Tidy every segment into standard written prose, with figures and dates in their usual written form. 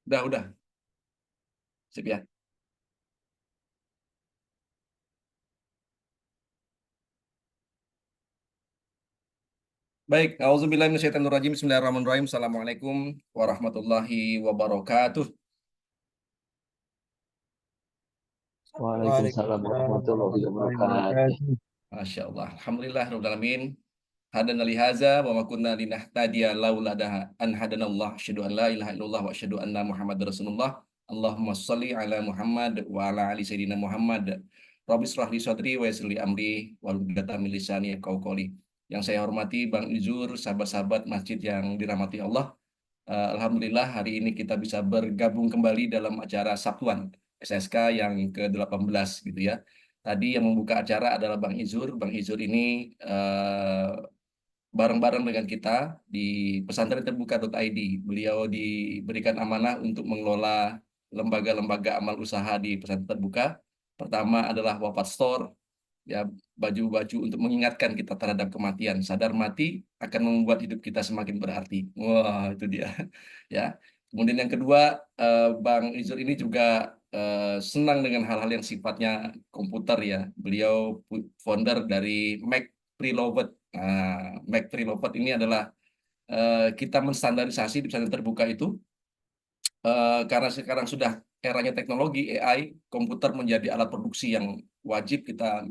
Udah. Sip ya. Baik, auzubillahi minasyaitonirrajim. Bismillahirrahmanirrahim. Assalamualaikum warahmatullahi wabarakatuh. Waalaikumsalam Waalaikumsalam warahmatullahi warahmatullahi wabarakatuh. wabarakatuh. Masya Allah. Alhamdulillah Rabbil Alamin. Hadana li haza wa ma kunna linahtadiya laula an hadanallah. Asyhadu an la ilaha illallah wa asyhadu anna Muhammadar Rasulullah. Allahumma shalli ala Muhammad wa ala ali sayyidina Muhammad. Rabbi shrah li sadri wa yassir li amri wahlul 'uqdatam min lisani yafqahu qawli. Yang saya hormati Bang Izur, sahabat-sahabat masjid yang dirahmati Allah. Alhamdulillah hari ini kita bisa bergabung kembali dalam acara Sabtuan SSK yang ke-18 gitu ya. Tadi yang membuka acara adalah Bang Izur. Bang Izur ini bareng-bareng dengan kita di pesantrenterbuka.id. Beliau diberikan amanah untuk mengelola lembaga-lembaga amal usaha di pesantren terbuka. Pertama adalah Wafat Store, ya, baju-baju untuk mengingatkan kita terhadap kematian. Sadar mati akan membuat hidup kita semakin berarti. Wah, itu dia. Ya. Kemudian yang kedua, Bang Izur ini juga senang dengan hal-hal yang sifatnya komputer ya. Beliau founder dari Mac Preloved. Nah, Mac Preloved ini adalah kita menstandarisasi di pesantren terbuka itu karena sekarang sudah eranya teknologi AI, komputer menjadi alat produksi yang wajib kita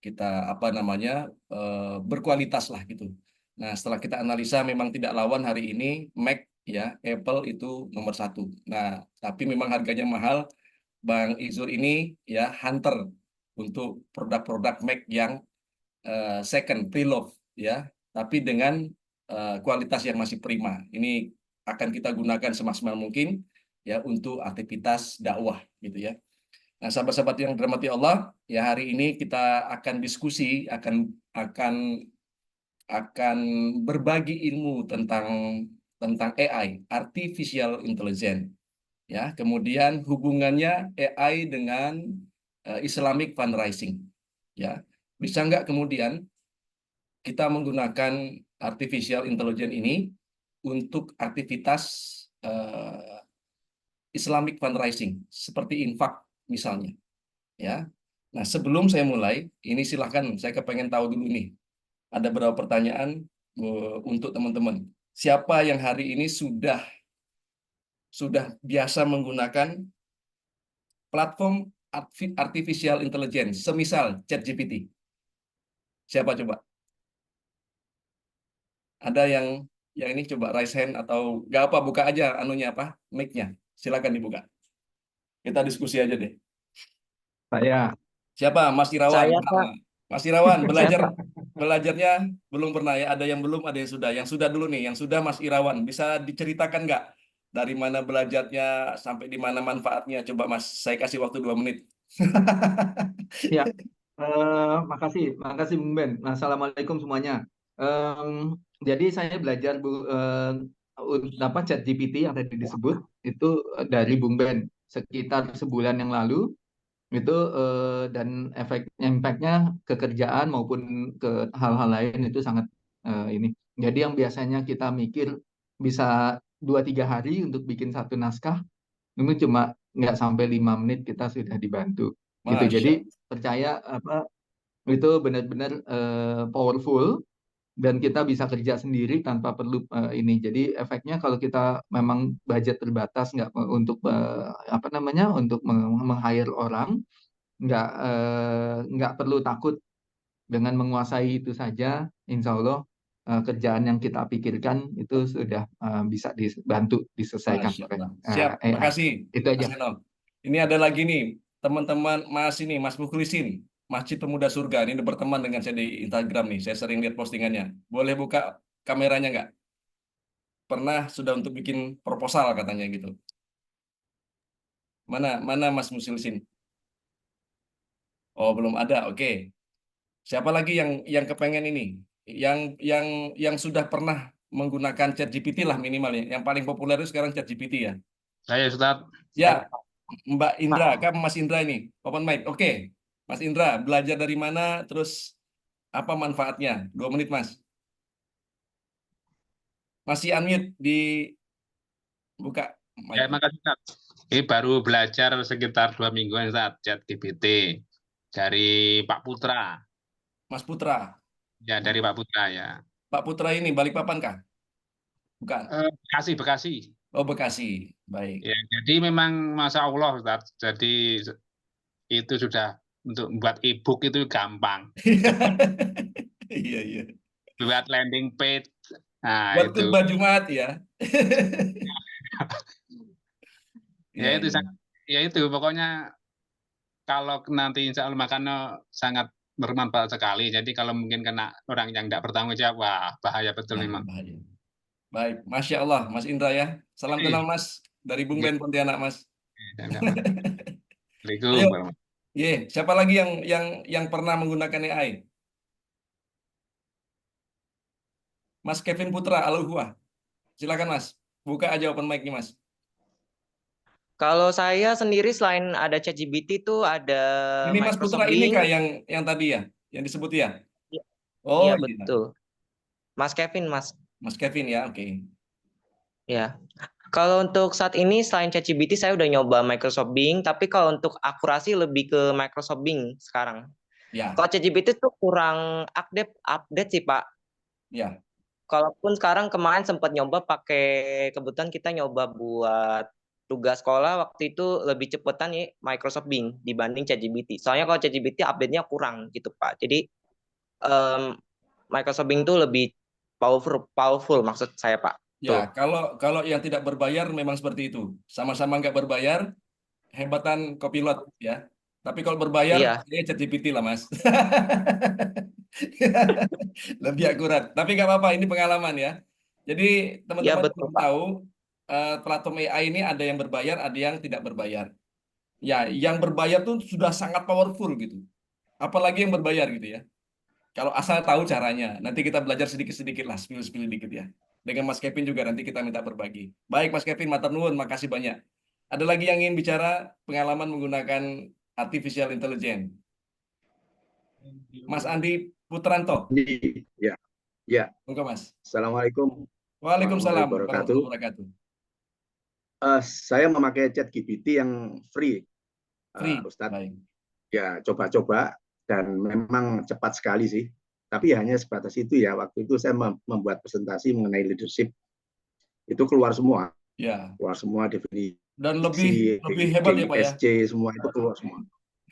kita apa namanya berkualitas lah gitu. Nah, setelah kita analisa memang tidak lawan hari ini Mac ya, Apple itu nomor satu. Nah, tapi memang harganya mahal. Bang Izur ini ya hunter untuk produk-produk Mac yang second pre-love ya, tapi dengan kualitas yang masih prima. Ini akan kita gunakan semaksimal mungkin ya untuk aktivitas dakwah gitu ya. Nah, sahabat-sahabat yang dirahmati Allah, ya hari ini kita akan diskusi, akan akan berbagi ilmu tentang AI, artificial intelligence, ya. Kemudian hubungannya AI dengan Islamic fundraising, ya. Bisa nggak kemudian kita menggunakan artificial intelligence ini untuk aktivitas eh, Islamic fundraising seperti infak misalnya, ya. Nah, sebelum saya mulai, ini silahkan saya kepengen tahu dulu nih. Ada beberapa pertanyaan untuk teman-teman. Siapa yang hari ini sudah biasa menggunakan platform artificial intelligence, semisal ChatGPT? Siapa coba? Ada yang ini coba raise hand atau nggak apa, buka aja anunya apa, mic-nya. Silakan dibuka. Kita diskusi aja deh. Saya, Siapa? Mas Irawan Saya pertama. Pak, Mas Irawan saya belajar Pak. belajarnya belum pernah ya. Ada yang belum, ada yang sudah. Yang sudah dulu nih, yang sudah Mas Irawan. Bisa diceritakan nggak dari mana belajarnya sampai di mana manfaatnya? Coba Mas, saya kasih waktu 2 menit. ya, makasih Bung Ben. Assalamualaikum semuanya. Em, jadi saya belajar apa ChatGPT yang tadi disebut itu dari Bung Ben sekitar sebulan yang lalu itu dan impactnya ke kerjaan maupun ke hal-hal lain itu sangat ini. Jadi yang biasanya kita mikir bisa 2-3 hari untuk bikin satu naskah, itu cuma nggak sampai 5 menit kita sudah dibantu gitu. Jadi Masya percaya apa itu benar-benar powerful dan kita bisa kerja sendiri tanpa perlu ini. Jadi efeknya kalau kita memang budget terbatas nggak untuk apa namanya untuk meng-hire orang, nggak perlu takut dengan menguasai itu saja. Insya Allah kerjaan yang kita pikirkan itu sudah bisa dibantu diselesaikan Masya oleh Allah. Siap, AI. makasih Itu Mas aja. Eno. Ini ada lagi nih, teman-teman Mas ini, Mas Mukhlisin, Masjid Pemuda Surga. Ini berteman dengan saya di Instagram nih, saya sering lihat postingannya. Boleh buka kameranya nggak? Pernah sudah untuk bikin proposal katanya gitu. Mana mana Mas Mukhlisin? Oh, belum ada. Oke. Siapa lagi yang kepengen ini? Yang yang yang sudah pernah menggunakan ChatGPT lah minimalnya. Yang paling populer itu sekarang ChatGPT ya. Saya Ustaz. Ya, Mbak Indra, Pak, kan Mas Indra ini, open mic. Oke, Mas Indra, belajar dari mana, terus apa manfaatnya? 2 menit, Mas. Masih unmute, dibuka Ya, makasih, Tat. Ini baru belajar sekitar 2 mingguan, Tat, ChatGPT dari Pak Putra. Mas Putra. Ya, dari Pak Putra ya. Pak Putra ini Balikpapan kah? Bukan. Bekasi, Bekasi. Oh, Bekasi. Baik. Ya, jadi memang Masya Allah, Tat. Jadi itu sudah untuk membuat e-book itu gampang. Cepat. Iya, iya. Buat landing page. Nah, Buat itu. khutbah Jumat ya. Ya Iya, itu iya. ya itu pokoknya kalau nanti insya Allah makan sangat bermanfaat sekali. Jadi kalau mungkin kena orang yang tidak bertanggung jawab, wah bahaya betul Nah, memang. bahaya. Baik, Masya Allah, Mas Indra ya. Salam kenal Mas dari Bung Ben Pontianak, Mas. Ayo, Assalamualaikum. siapa lagi yang pernah menggunakan AI? Mas Kevin Putra, Alohuah. Silakan Mas, buka aja open mic-nya Mas. Kalau saya sendiri selain ada ChatGPT itu ada Ini Mas Microsoft Putra ini Bing. kah yang tadi ya, yang disebut ya? Iya, Oh iya, iya, betul. Mas Kevin, Mas. Mas Kevin ya, oke. Ya. Kalau untuk saat ini selain ChatGPT saya udah nyoba Microsoft Bing, tapi kalau untuk akurasi lebih ke Microsoft Bing sekarang. Ya, Kalau ChatGPT tuh kurang update sih, Pak. ya, Kalaupun sekarang kemarin sempat nyoba pakai, kebetulan kita nyoba buat tugas sekolah waktu itu lebih cepetan ya Microsoft Bing dibanding ChatGPT. Soalnya kalau ChatGPT update-nya kurang gitu, Pak. Jadi Microsoft Bing tuh lebih powerful maksud saya, Pak. ya. Tuh. Kalau yang tidak berbayar memang seperti itu. Sama-sama nggak berbayar, hebatan Copilot ya. Tapi kalau berbayar, Iya, saya ChatGPT lah Mas. Lebih akurat. Tapi nggak apa-apa, ini pengalaman ya. Jadi iya teman-teman betul, perlu Pak. tahu platform AI ini ada yang berbayar, ada yang tidak berbayar. Ya, yang berbayar tuh sudah sangat powerful gitu. Apalagi yang berbayar gitu ya. Kalau asal tahu caranya, nanti kita belajar sedikit-sedikit lah, spill-spill dikit ya. Dengan Mas Kevin juga nanti kita minta berbagi. Baik Mas Kevin, matur nuwun, makasih banyak. Ada lagi yang ingin bicara pengalaman menggunakan artificial intelligence? Mas Andi Putranto, Ya, ya. monggo Mas. Assalamualaikum warahmatullahi Waalaikumsalam wabarakatuh. warahmatullahi wabarakatuh. Saya memakai ChatGPT yang free, Free, Ustadz. baik. Ya, coba-coba dan memang cepat sekali sih. Tapi hanya sebatas itu ya. Waktu itu saya membuat presentasi mengenai leadership, itu keluar semua, Ya. keluar semua definisi, Dan lebih hebat ya Pak ya. DISC, semua itu keluar semua.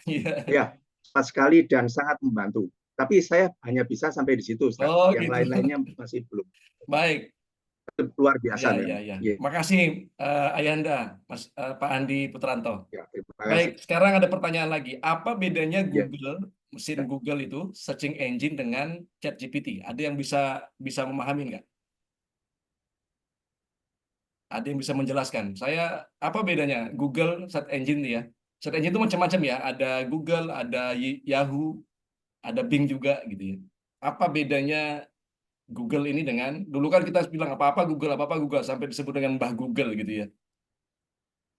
Iya. Ya, cepat sekali dan sangat membantu. Tapi saya hanya bisa sampai di situ, Ustadz. Oh, yang gitu. lain-lainnya masih belum. Baik. Luar biasa Ya, memang. ya, ya. Ya. Makasih Ayanda, Mas Pak Andi Putranto. Ya, terima kasih. Baik, sekarang ada pertanyaan lagi. Apa bedanya Ya. Google, mesin Google itu, searching engine dengan ChatGPT? Ada yang bisa memahami nggak? Ada yang bisa menjelaskan? Apa bedanya Google search engine ya? Search engine itu macam-macam ya. Ada Google, ada Yahoo, ada Bing juga gitu ya. Apa bedanya Google ini dengan, dulu kan kita bilang apa-apa Google sampai disebut dengan Mbah Google gitu ya.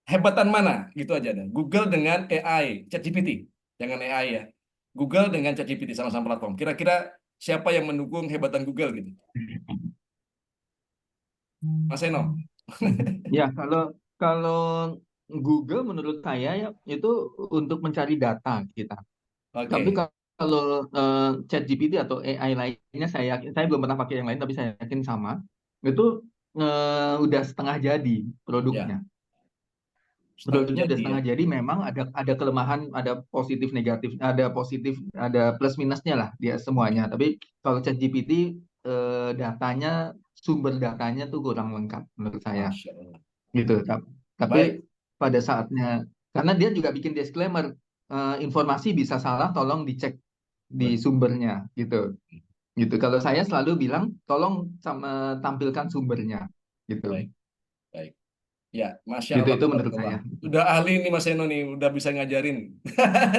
Hebatan mana? Gitu aja dah. Google dengan AI, ChatGPT. Jangan AI ya. Google dengan ChatGPT sama-sama platform. Kira-kira siapa yang mendukung hebatan Google gitu? Mas Eno. Ya, kalau Google menurut saya ya itu untuk mencari data kita. Tapi Oke. kalau ChatGPT atau AI lainnya saya yakin, saya belum pernah pakai yang lain tapi saya yakin sama. Itu udah setengah jadi produknya. Produknya udah setengah jadi, memang ada kelemahan, ada positif negatif, ada plus minusnya lah dia semuanya. Tapi kalau ChatGPT datanya, sumber datanya tuh kurang lengkap menurut saya. Masya Allah. Gitu. Baik. Tapi pada saatnya, karena dia juga bikin disclaimer, informasi bisa salah, tolong dicek di sumbernya gitu. Gitu. Kalau saya selalu bilang, tolong tampilkan sumbernya gitu. Baik. Baik. Ya, Masya Gitu, Allah. itu menurut saya. Udah ahli nih Mas Eno nih, udah bisa ngajarin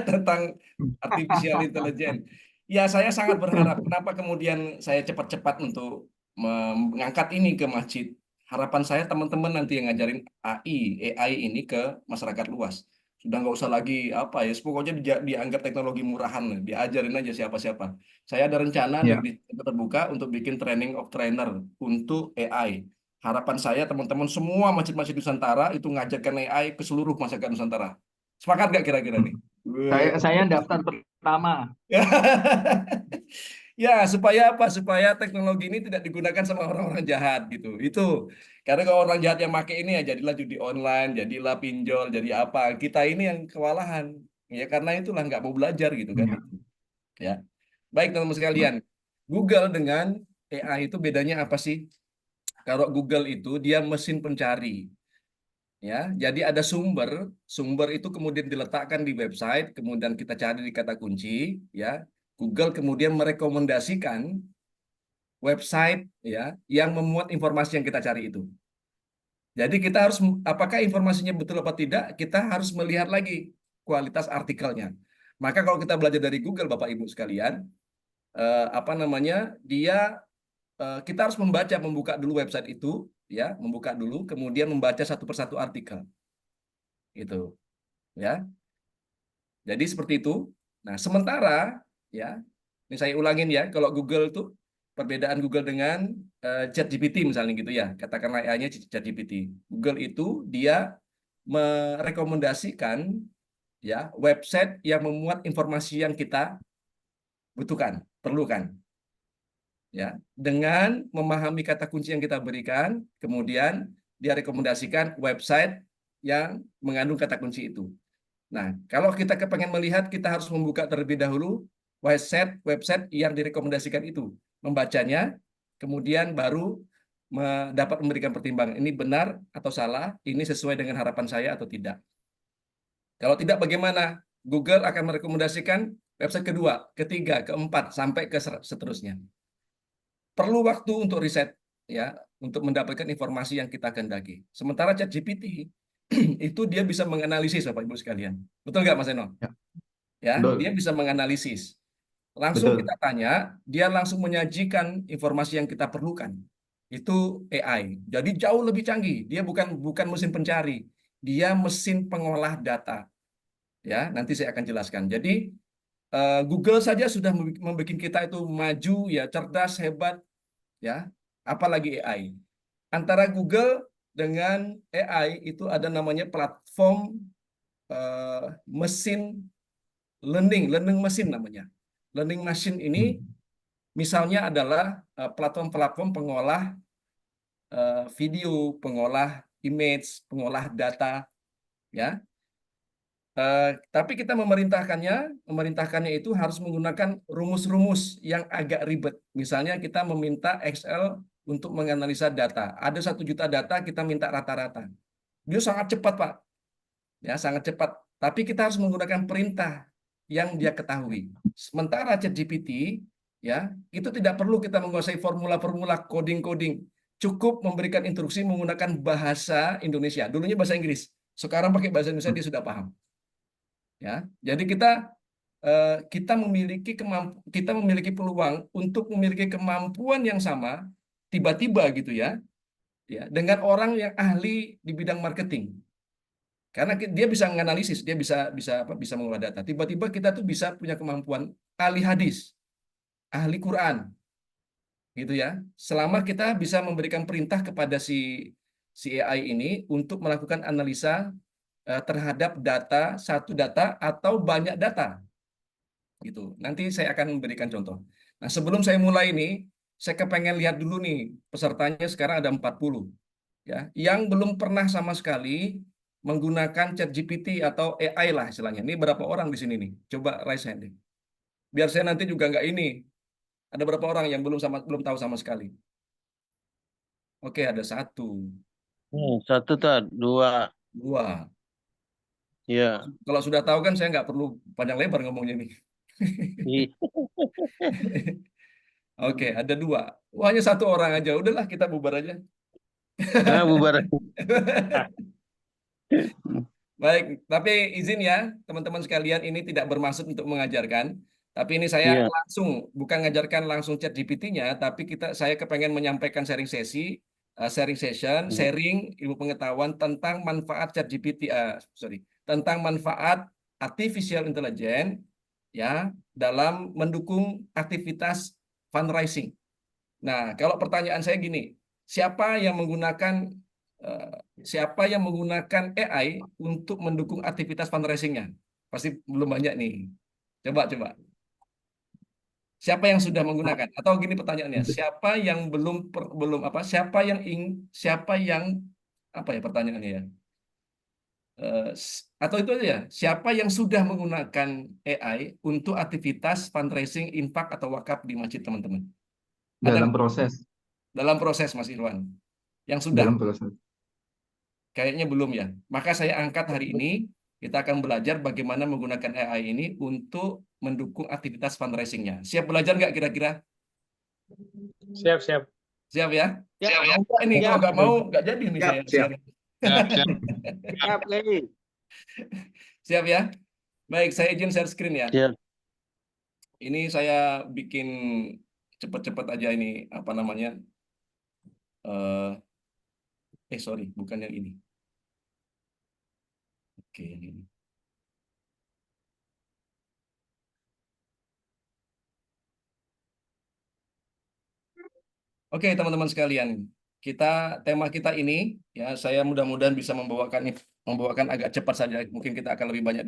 tentang artificial intelligence. Ya, saya sangat berharap. Kenapa kemudian saya cepat-cepat untuk mengangkat ini ke masjid? Harapan saya teman-teman nanti yang ngajarin AI ini ke masyarakat luas. Sudah nggak usah lagi apa ya, pokoknya dianggap teknologi murahan, diajarin aja siapa-siapa. Saya ada rencana Ya. di terbuka untuk bikin training of trainer untuk AI. harapan saya teman-teman semua masjid-masjid Nusantara itu ngajarkan AI ke seluruh masyarakat Nusantara. Sepakat nggak kira-kira nih? Saya daftar pertama. Ya, supaya apa? Supaya teknologi ini tidak digunakan sama orang-orang jahat gitu. Itu. Karena kalau orang jahat yang pakai ini ya jadilah judi online, jadilah pinjol, jadi apa? Kita ini yang kewalahan. Ya karena itulah nggak mau belajar gitu kan. Ya. Ya. Baik teman-teman sekalian. Google dengan AI itu bedanya apa sih? Kalau Google itu dia mesin pencari. Ya, jadi ada sumber, sumber itu kemudian diletakkan di website, kemudian kita cari di kata kunci, ya. Google kemudian merekomendasikan website ya yang memuat informasi yang kita cari itu. Jadi kita harus apakah informasinya betul apa tidak, kita harus melihat lagi kualitas artikelnya. Maka kalau kita belajar dari Google Bapak Ibu sekalian, apa namanya? Kita harus membuka dulu website itu ya, membuka dulu kemudian membaca satu persatu artikel. Gitu. Ya. Jadi seperti itu. Nah, sementara ya, ini saya ulangin ya, kalau Google tuh perbedaan Google dengan ChatGPT misalnya gitu ya, katakanlah AI-nya ChatGPT. Google itu dia merekomendasikan ya website yang memuat informasi yang kita butuhkan, perlukan. Ya, dengan memahami kata kunci yang kita berikan, kemudian dia rekomendasikan website yang mengandung kata kunci itu. Nah, kalau kita kepengen melihat, kita harus membuka terlebih dahulu website yang direkomendasikan itu, membacanya, kemudian baru dapat memberikan pertimbangan. Ini benar atau salah, ini sesuai dengan harapan saya atau tidak. Kalau tidak, bagaimana? Google akan merekomendasikan website kedua, ketiga, keempat, sampai ke seterusnya. Perlu waktu untuk riset, ya, untuk mendapatkan informasi yang kita kehendaki. Sementara ChatGPT itu dia bisa menganalisis, Bapak Ibu sekalian. Betul nggak, Mas Eno? Ya. Ya, Betul. dia bisa menganalisis. Langsung Betul. kita tanya, dia langsung menyajikan informasi yang kita perlukan. Itu AI. Jadi jauh lebih canggih. Dia bukan mesin pencari, dia mesin pengolah data. Ya, nanti saya akan jelaskan. Jadi Google saja sudah membuat kita itu maju, ya, cerdas, hebat, ya. Apalagi AI. Antara Google dengan AI itu ada namanya platform mesin learning machine namanya. Learning machine ini misalnya adalah platform-platform pengolah video, pengolah image, pengolah data, ya. Tapi kita memerintahkannya itu harus menggunakan rumus-rumus yang agak ribet. Misalnya kita meminta Excel untuk menganalisa data. Ada 1 juta data, kita minta rata-rata. Dia sangat cepat, Pak. Ya, sangat cepat. Tapi kita harus menggunakan perintah yang dia ketahui. Sementara ChatGPT, ya, itu tidak perlu kita menguasai formula-formula coding-coding. Cukup memberikan instruksi menggunakan bahasa Indonesia. Dulunya bahasa Inggris. Sekarang pakai bahasa Indonesia, dia sudah paham. Ya, jadi kita memiliki peluang untuk memiliki kemampuan yang sama tiba-tiba gitu ya, dengan orang yang ahli di bidang marketing. Karena dia bisa menganalisis, dia bisa mengolah data. Tiba-tiba kita tuh bisa punya kemampuan ahli hadis, ahli Quran, gitu ya. Selama kita bisa memberikan perintah kepada si AI ini untuk melakukan analisa terhadap satu data atau banyak data. Gitu. Nanti saya akan memberikan contoh. Nah, sebelum saya mulai ini, saya kepengen lihat dulu nih, pesertanya sekarang ada 40. Ya, yang belum pernah sama sekali menggunakan ChatGPT atau AI lah istilahnya. Ini berapa orang di sini nih? Coba raise hand deh. Biar saya nanti juga nggak ini. Ada berapa orang yang belum tahu sama sekali? Oke, ada 1, 1 tuh 2. 2. Ya. Kalau sudah tahu kan saya nggak perlu panjang lebar ngomongnya nih. Oke, ada 2. Wah, hanya 1 orang aja. Udahlah, kita bubar aja. Nah, bubar. Baik, tapi izin ya, teman-teman sekalian, ini tidak bermaksud untuk mengajarkan. Tapi ini saya Iya. langsung, bukan mengajarkan langsung ChatGPT-nya, tapi saya kepengen menyampaikan sharing session, sharing ilmu pengetahuan tentang manfaat ChatGPT, tentang manfaat artificial intelligence ya dalam mendukung aktivitas fundraising. Nah, kalau pertanyaan saya gini, siapa yang menggunakan AI untuk mendukung aktivitas fundraisingnya? Pasti belum banyak nih. Coba. Siapa yang sudah menggunakan? Atau gini pertanyaannya, siapa yang belum apa? Siapa yang apa ya pertanyaannya ya? Atau itu aja ya, siapa yang sudah menggunakan AI untuk aktivitas fundraising, infak atau wakaf di masjid teman-teman? Ada Dalam nggak? proses, Dalam proses, Mas Irwan. Yang sudah, dalam proses. kayaknya belum ya. Maka saya angkat hari ini, kita akan belajar bagaimana menggunakan AI ini untuk mendukung aktivitas fundraisingnya. Siap belajar nggak kira-kira? Siap, siap. Siap ya? Siap. Mau nggak ini? Kalau nggak mau, nggak jadi nih Siap, saya siap. sharing. Siap. Siap, Lei. Siap ya? Baik, saya izin share screen ya. Siap. Ini saya bikin cepet-cepet aja ini, apa namanya? Sorry, bukan yang ini. Oke, yang ini. Oke, teman-teman sekalian, tema kita ini ya, saya mudah-mudahan bisa membawakan agak cepat saja. Mungkin kita akan lebih banyak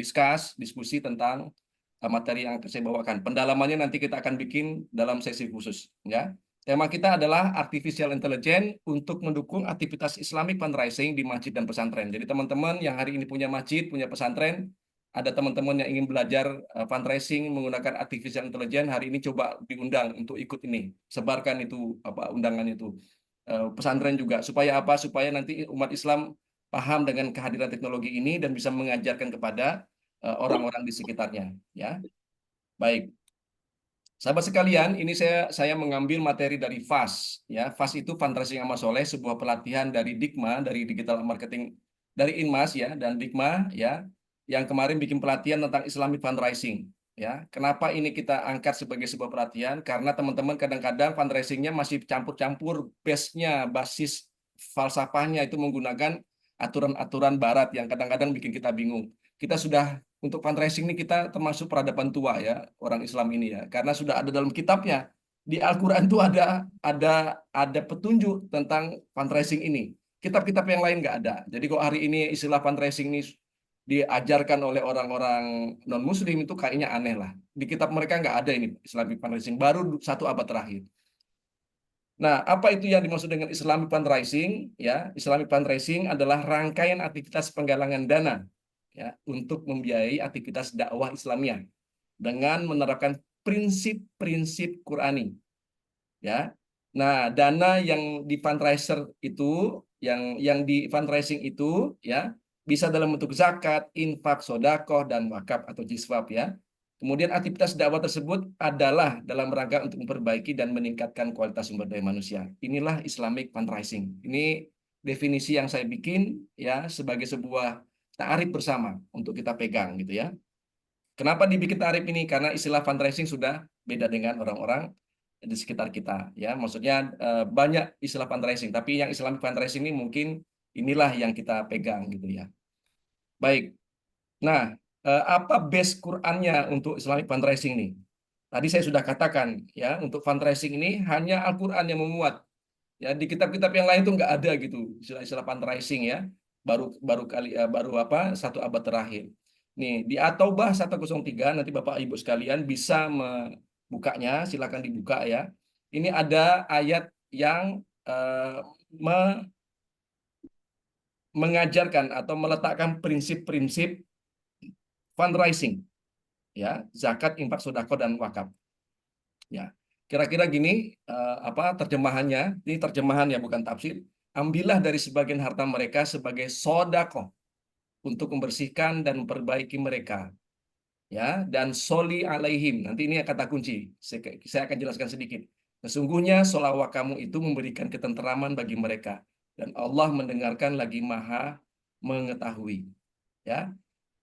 diskusi tentang materi yang akan saya bawakan. Pendalamannya nanti kita akan bikin dalam sesi khusus ya. Tema kita adalah artificial intelligence untuk mendukung aktivitas Islamic fundraising di masjid dan pesantren. Jadi teman-teman yang hari ini punya masjid, punya pesantren, ada teman-teman yang ingin belajar fundraising menggunakan artificial intelligence, hari ini coba diundang untuk ikut ini. Sebarkan itu apa undangan itu. Pesantren juga supaya apa? Supaya nanti umat Islam paham dengan kehadiran teknologi ini dan bisa mengajarkan kepada orang-orang di sekitarnya ya. Baik. Sahabat sekalian, ini saya mengambil materi dari FAS ya. FAS itu Fundraising Amal Soleh, sebuah pelatihan dari Dikma, dari Digital Marketing, dari Inmas ya, dan Dikma ya, yang kemarin bikin pelatihan tentang Islamic fundraising ya. Kenapa ini kita angkat sebagai sebuah pelatihan? Karena teman-teman kadang-kadang fundraisingnya masih campur-campur, basis falsafahnya itu menggunakan aturan-aturan barat yang kadang-kadang bikin kita bingung. Kita sudah untuk fundraising ini kita termasuk peradaban tua ya, orang Islam ini ya, karena sudah ada dalam kitabnya. Di Al-Quran itu ada petunjuk tentang fundraising ini. Kitab-kitab yang lain nggak ada. Jadi kok hari ini istilah fundraising ini diajarkan oleh orang-orang non-muslim itu kayaknya aneh lah. Di kitab mereka nggak ada ini Islamic fundraising, baru 1 abad terakhir. Nah, apa itu yang dimaksud dengan Islamic fundraising? Ya, Islamic fundraising adalah rangkaian aktivitas penggalangan dana ya untuk membiayai aktivitas dakwah Islamiyah dengan menerapkan prinsip-prinsip Qurani. Ya. Nah, dana yang di fundraiser itu, yang di fundraising itu ya bisa dalam bentuk zakat, infak, sodakoh, dan wakaf atau jiswab ya. Kemudian aktivitas dakwah tersebut adalah dalam rangka untuk memperbaiki dan meningkatkan kualitas sumber daya manusia. Inilah Islamic fundraising. Ini definisi yang saya bikin ya sebagai sebuah ta'arif bersama untuk kita pegang gitu ya. Kenapa dibikin ta'arif ini? Karena istilah fundraising sudah beda dengan orang-orang di sekitar kita ya. Maksudnya banyak istilah fundraising, tapi yang Islamic fundraising ini mungkin inilah yang kita pegang gitu ya. Baik. Nah, apa base Qur'annya untuk Islamic fundraising ini? Tadi saya sudah katakan ya, untuk fundraising ini hanya Al-Qur'an yang memuat. Ya, di kitab-kitab yang lain itu nggak ada gitu istilah-istilah fundraising ya. Baru 1 abad terakhir. Nih, di At-Taubah 103 nanti Bapak Ibu sekalian bisa membukanya, silakan dibuka ya. Ini ada ayat yang mengajarkan atau meletakkan prinsip-prinsip fundraising ya, zakat, infak, sedekah, dan wakaf. Ya, kira-kira gini terjemahannya, ini terjemahan ya bukan tafsir. Ambillah dari sebagian harta mereka sebagai sedekah untuk membersihkan dan memperbaiki mereka. Ya, dan soli alaihim. Nanti ini kata kunci. Saya akan jelaskan sedikit. Sesungguhnya sholawat kamu itu memberikan ketenteraman bagi mereka dan Allah mendengarkan lagi Maha mengetahui. Ya.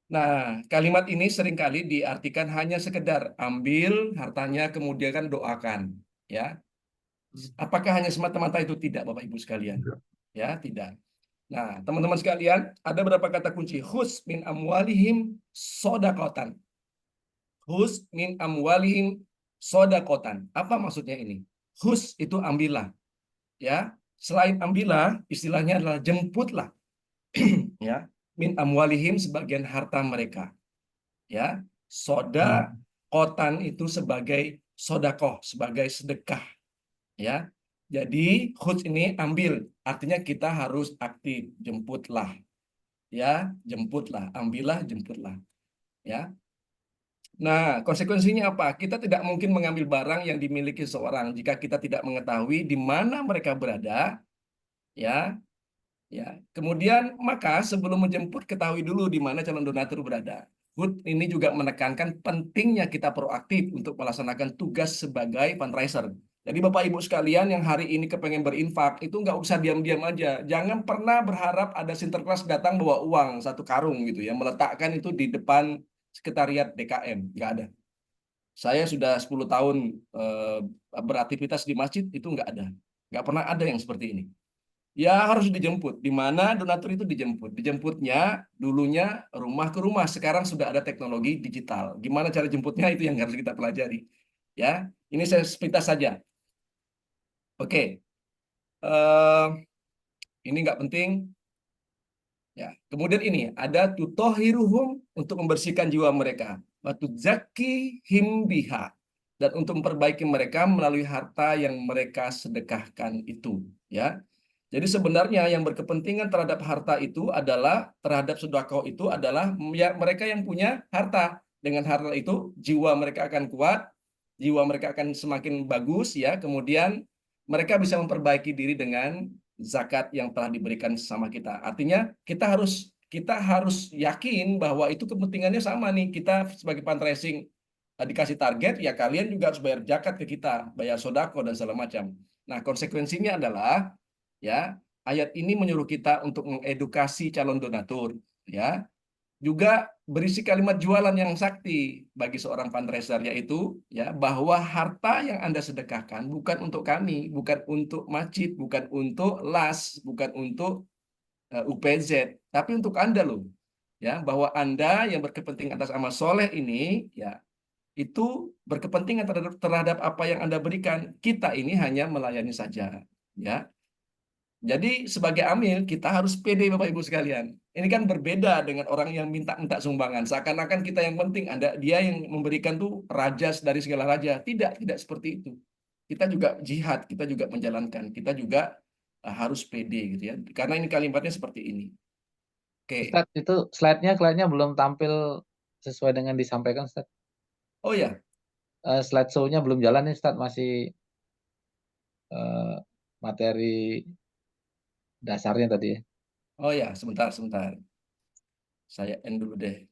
Nah, kalimat ini seringkali diartikan hanya sekedar ambil hartanya kemudian kan doakan, ya. Apakah hanya semata-mata itu? Tidak, Bapak Ibu sekalian. Ya, tidak. Nah, teman-teman sekalian, ada beberapa kata kunci. Khus min amwalihim sodakotan. Khus min amwalihim sodakotan. Apa maksudnya ini? Khus itu ambillah. Ya, selain ambillah, istilahnya adalah jemputlah, ya, min amwalihim sebagian harta mereka, ya, soda kotan itu sebagai sodakoh, sebagai sedekah, ya. Jadi khudz ini ambil, artinya kita harus aktif, jemputlah, ya, jemputlah, ambillah, jemputlah, ya. Nah, konsekuensinya apa? Kita tidak mungkin mengambil barang yang dimiliki seorang jika kita tidak mengetahui di mana mereka berada, ya. Ya, kemudian maka sebelum menjemput ketahui dulu di mana calon donatur berada. HUT ini juga menekankan pentingnya kita proaktif untuk melaksanakan tugas sebagai fundraiser. Jadi Bapak Ibu sekalian yang hari ini kepengen berinfak itu nggak usah diam-diam aja. Jangan pernah berharap ada Sinterklas datang bawa uang 1 karung gitu ya, meletakkan itu di depan sekretariat DKM. Nggak ada. Saya sudah 10 tahun beraktivitas di masjid itu nggak ada. Nggak pernah ada yang seperti ini. Ya harus dijemput. Di mana donatur itu dijemput? Dijemputnya dulunya rumah ke rumah. Sekarang sudah ada teknologi digital. Gimana cara jemputnya itu yang harus kita pelajari. Ya, ini saya sepintas saja. Oke, ini nggak penting. Ya, kemudian ini ada tutohiruhum untuk membersihkan jiwa mereka. Batu zaki himbiha dan untuk memperbaiki mereka melalui harta yang mereka sedekahkan itu. Ya. Jadi sebenarnya yang berkepentingan terhadap harta itu adalah terhadap sedekah itu adalah ya, mereka yang punya harta. Dengan harta itu jiwa mereka akan kuat, jiwa mereka akan semakin bagus ya. Kemudian mereka bisa memperbaiki diri dengan zakat yang telah diberikan sama kita. Artinya kita harus yakin bahwa itu kepentingannya sama nih. Kita sebagai fundraising dikasih target ya kalian juga harus bayar zakat ke kita, bayar sodako dan segala macam. Nah, konsekuensinya adalah ya ayat ini menyuruh kita untuk mengedukasi calon donatur ya juga berisi kalimat jualan yang sakti bagi seorang fundraiser yaitu ya bahwa harta yang Anda sedekahkan bukan untuk kami, bukan untuk masjid, bukan untuk LAS, bukan untuk UPZ, tapi untuk Anda loh. Ya, bahwa Anda yang berkepentingan atas amal soleh ini ya itu berkepentingan terhadap apa yang Anda berikan. Kita ini hanya melayani saja, ya. Jadi sebagai amil kita harus pede Bapak Ibu sekalian. Ini kan berbeda dengan orang yang minta-minta sumbangan. Seakan-akan kita yang penting, dia yang memberikan tuh raja dari segala raja. Tidak seperti itu. Kita juga jihad, kita juga menjalankan, kita juga harus pede gitu ya. Karena ini kalimatnya seperti ini. Oke. Ustadz, itu slide-nya belum tampil sesuai dengan disampaikan, Ustadz. Oh ya, Slide show-nya belum jalan nih, Ustadz. Masih materi dasarnya tadi ya. oh ya, sebentar. Saya end dulu deh.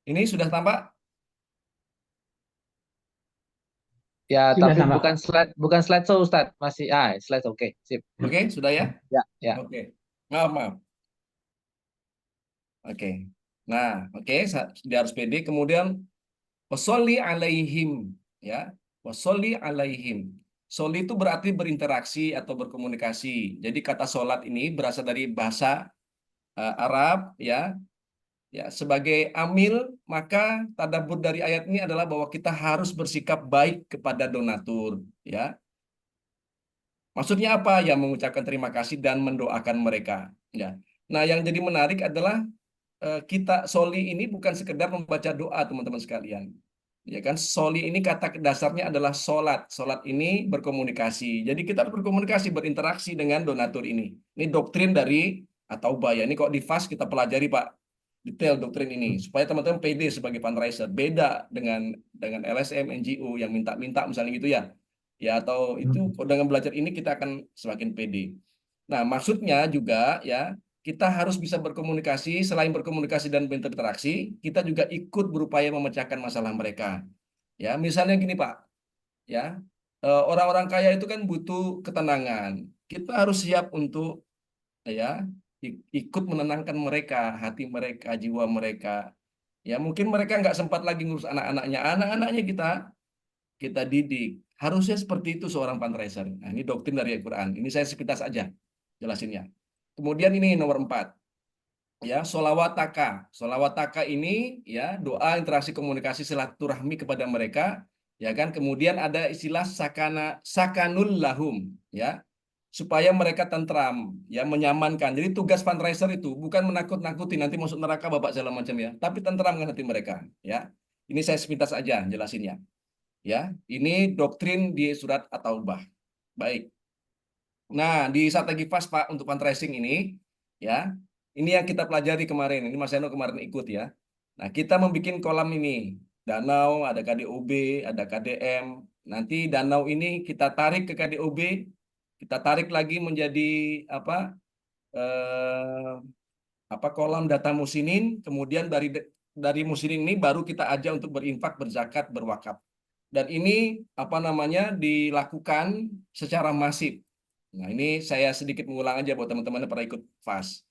Ini sudah tampak? Ya, Sudah tapi tampak. bukan slide show, Ustadz. Masih slide oke, sip. Oke, sudah ya? Ya. Oke. Maaf. Oke. Nah, oke, dia harus pede. Kemudian washolli alaihim, ya. Washolli alaihim. Sholli itu berarti berinteraksi atau berkomunikasi. Jadi kata sholat ini berasal dari bahasa Arab, ya. Ya, sebagai amil, maka tadabbur dari ayat ini adalah bahwa kita harus bersikap baik kepada donatur, ya. Maksudnya apa? Ya mengucapkan terima kasih dan mendoakan mereka, ya. Nah, yang jadi menarik adalah kita soli ini bukan sekedar membaca doa teman-teman sekalian. Ya kan, soli ini kata dasarnya adalah solat. Solat ini berkomunikasi. Jadi kita harus berkomunikasi, berinteraksi dengan donatur ini. Ini doktrin dari At-Taubah ya. Ini kok di FAS kita pelajari Pak, detail doktrin ini supaya teman-teman pede sebagai fundraiser. Beda dengan LSM, NGO yang minta-minta misalnya gitu ya. Ya atau itu dengan belajar ini kita akan semakin pede. Nah, maksudnya juga ya kita harus bisa berkomunikasi, selain berkomunikasi dan berinteraksi, kita juga ikut berupaya memecahkan masalah mereka. Ya, misalnya gini Pak, ya orang-orang kaya itu kan butuh ketenangan. Kita harus siap untuk ya ikut menenangkan mereka, hati mereka, jiwa mereka. Ya mungkin mereka nggak sempat lagi ngurus anak-anaknya kita didik. Harusnya seperti itu seorang fundraiser. Nah, ini doktrin dari Al-Quran. Ini saya sepintas aja jelasinnya. Kemudian ini nomor 4. ya solawataka. Solawataka ini ya doa interaksi komunikasi silaturahmi kepada mereka, ya kan. Kemudian ada istilah sakanul lahum, ya, supaya mereka tentram, ya, menyamankan. Jadi tugas fundraiser itu bukan menakut-nakuti nanti masuk neraka bapak segala macam ya, tapi tentramkan hati mereka, ya. Ini saya sepintas aja jelasinnya, ya. Ini doktrin di surat At-Taubah. Baik. Nah, di strategi FAST Pak untuk fundraising ini, ya, ini yang kita pelajari kemarin. Ini Mas Eno kemarin ikut ya. Nah, kita membuat kolam ini. Danau, ada KDOB, ada KDM. Nanti danau ini kita tarik ke KDOB, kita tarik lagi menjadi kolam data musinin. Kemudian dari musinin ini baru kita ajak untuk berinfak, berzakat, berwakaf. Dan ini dilakukan secara masif. Nah, ini saya sedikit mengulang aja buat teman-teman yang pernah ikut FAST.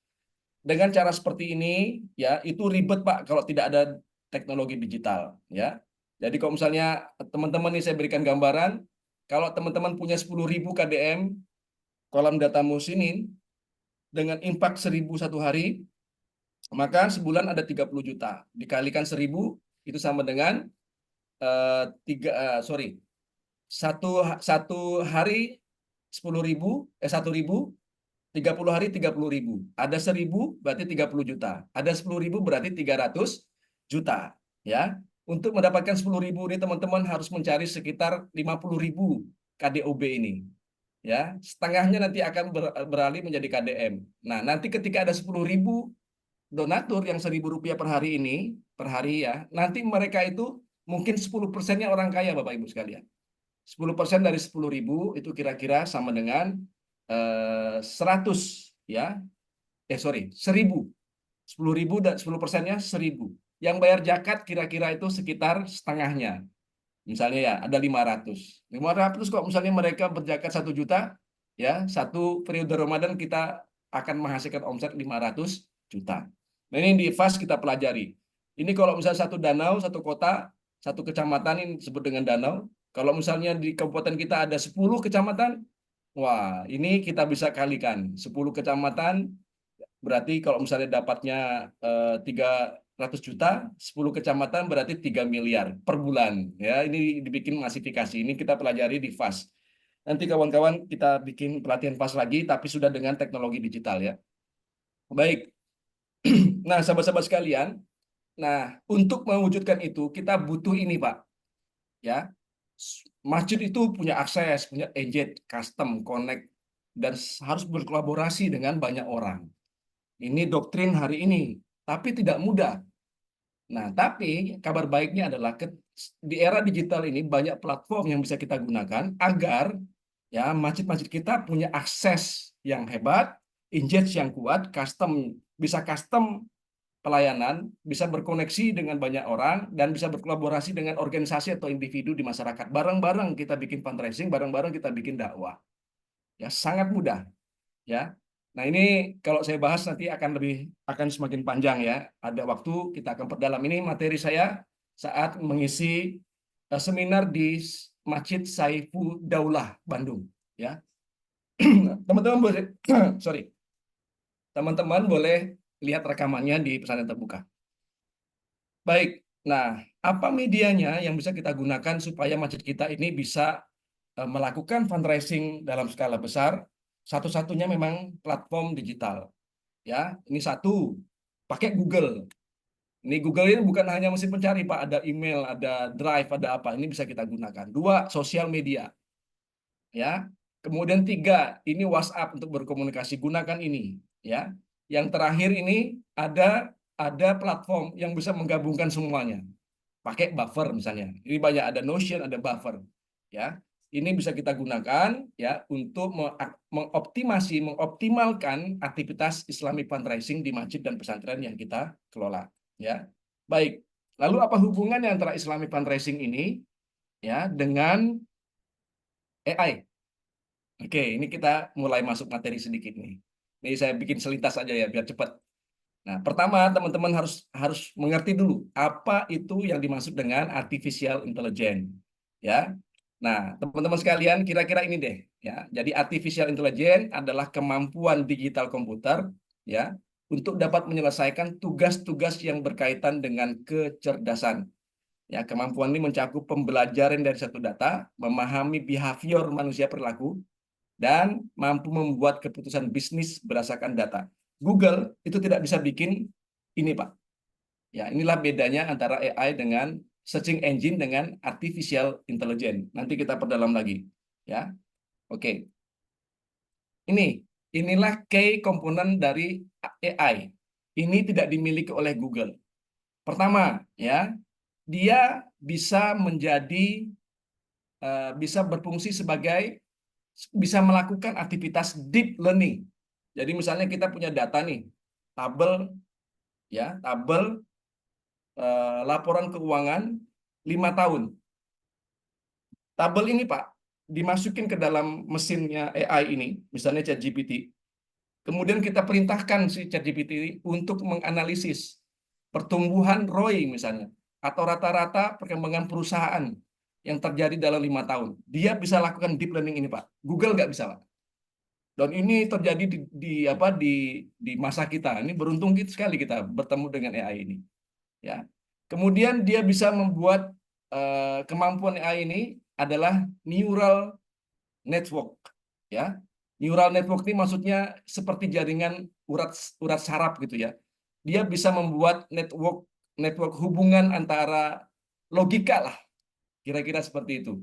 Dengan cara seperti ini, ya, itu ribet Pak kalau tidak ada teknologi digital, ya. Jadi kalau misalnya teman-teman ini saya berikan gambaran, kalau teman-teman punya 10.000 KDM kolam data musinin dengan impak 1.000 satu hari, maka sebulan ada 30 juta. Dikalikan 1.000 itu sama dengan satu hari 10.000, 1.000, 30 hari 30.000. Ada 1.000 berarti 30 juta. Ada 10.000 berarti 300 juta. Ya, untuk mendapatkan 10.000 ini teman-teman harus mencari sekitar 50.000 KDOB ini. Ya, setengahnya nanti akan beralih menjadi KDM. Nah, nanti ketika ada 10.000 donatur yang Rp1.000 per hari ini, per hari ya, nanti mereka itu mungkin 10%-nya orang kaya Bapak Ibu sekalian. 10% dari 10.000 itu kira-kira sama dengan 100 ya. 1.000. 10.000 dan 10%-nya 1.000. Yang bayar zakat kira-kira itu sekitar setengahnya. Misalnya ya ada 500. 500 kok misalnya mereka berzakat 1 juta, ya, satu periode Ramadan kita akan menghasilkan omset 500 juta. Nah, ini di FAST kita pelajari. Ini kalau misalnya satu danau, satu kota, satu kecamatan ini disebut dengan danau. Kalau misalnya di kabupaten kita ada 10 kecamatan, wah, ini kita bisa kalikan. 10 kecamatan, berarti kalau misalnya dapatnya 300 juta, 10 kecamatan berarti 3 miliar per bulan. Ya, ini dibikin masifikasi. Ini kita pelajari di FAST. Nanti kawan-kawan kita bikin pelatihan FAST lagi, tapi sudah dengan teknologi digital ya. Baik. Nah, sahabat-sahabat sekalian, nah, untuk mewujudkan itu kita butuh ini, Pak. Ya, masjid itu punya akses, punya agent, custom, connect, dan harus berkolaborasi dengan banyak orang. Ini doktrin hari ini, tapi tidak mudah. Nah, tapi kabar baiknya adalah di era digital ini banyak platform yang bisa kita gunakan agar ya masjid-masjid kita punya akses yang hebat, engage yang kuat, bisa custom pelayanan, bisa berkoneksi dengan banyak orang, dan bisa berkolaborasi dengan organisasi atau individu di masyarakat. Bareng-bareng kita bikin fundraising, bareng-bareng kita bikin dakwah. Ya, sangat mudah. Ya. Nah, ini kalau saya bahas nanti akan semakin panjang ya. Ada waktu kita akan perdalam. Ini materi saya saat mengisi seminar di Masjid Saiful Daulah Bandung. Ya. Teman-teman boleh, teman-teman boleh lihat rekamannya di pesantren terbuka. Baik, nah apa medianya yang bisa kita gunakan supaya masjid kita ini bisa melakukan fundraising dalam skala besar? Satu-satunya memang platform digital. Ya, ini satu, pakai Google. Ini Google ini bukan hanya mesin pencari, Pak. Ada email, ada Drive, ada apa. Ini bisa kita gunakan. 2, sosial media. Ya. Kemudian 3, ini WhatsApp untuk berkomunikasi. Gunakan ini. Ya. Yang terakhir ini ada platform yang bisa menggabungkan semuanya. Pakai Buffer misalnya. Ini banyak, ada Notion, ada Buffer. Ya, ini bisa kita gunakan ya untuk mengoptimalkan aktivitas Islamic fundraising di masjid dan pesantren yang kita kelola. Ya, baik. Lalu apa hubungannya antara Islamic fundraising ini ya dengan AI? Oke, ini kita mulai masuk materi sedikit nih. Ini saya bikin selintas aja ya biar cepat. Nah, pertama teman-teman harus mengerti dulu apa itu yang dimaksud dengan artificial intelligence. Ya. Nah, teman-teman sekalian kira-kira ini deh ya. Jadi artificial intelligence adalah kemampuan digital komputer ya untuk dapat menyelesaikan tugas-tugas yang berkaitan dengan kecerdasan. Ya, kemampuan ini mencakup pembelajaran dari satu data, memahami behavior manusia perilaku, dan mampu membuat keputusan bisnis berdasarkan data. Google itu tidak bisa bikin ini, Pak. Ya, inilah bedanya antara AI dengan searching engine dengan artificial intelligence. Nanti kita perdalam lagi, ya. Oke. Inilah key komponen dari AI. Ini tidak dimiliki oleh Google. Pertama, ya, dia bisa bisa berfungsi sebagai bisa melakukan aktivitas deep learning. Jadi misalnya kita punya data nih, tabel laporan keuangan 5 tahun. Tabel ini Pak dimasukin ke dalam mesinnya AI ini, misalnya ChatGPT. Kemudian kita perintahkan si ChatGPT untuk menganalisis pertumbuhan ROI misalnya, atau rata-rata perkembangan perusahaan yang terjadi dalam 5 tahun. Dia bisa lakukan deep learning ini, Pak. Google nggak bisa, Pak. Dan ini terjadi di masa kita. Ini beruntung sekali kita bertemu dengan AI ini. Ya. Kemudian dia bisa membuat kemampuan AI ini adalah neural network. Ya. Neural network ini maksudnya seperti jaringan urat saraf gitu ya. Dia bisa membuat network hubungan antara logika lah. Kira-kira seperti itu.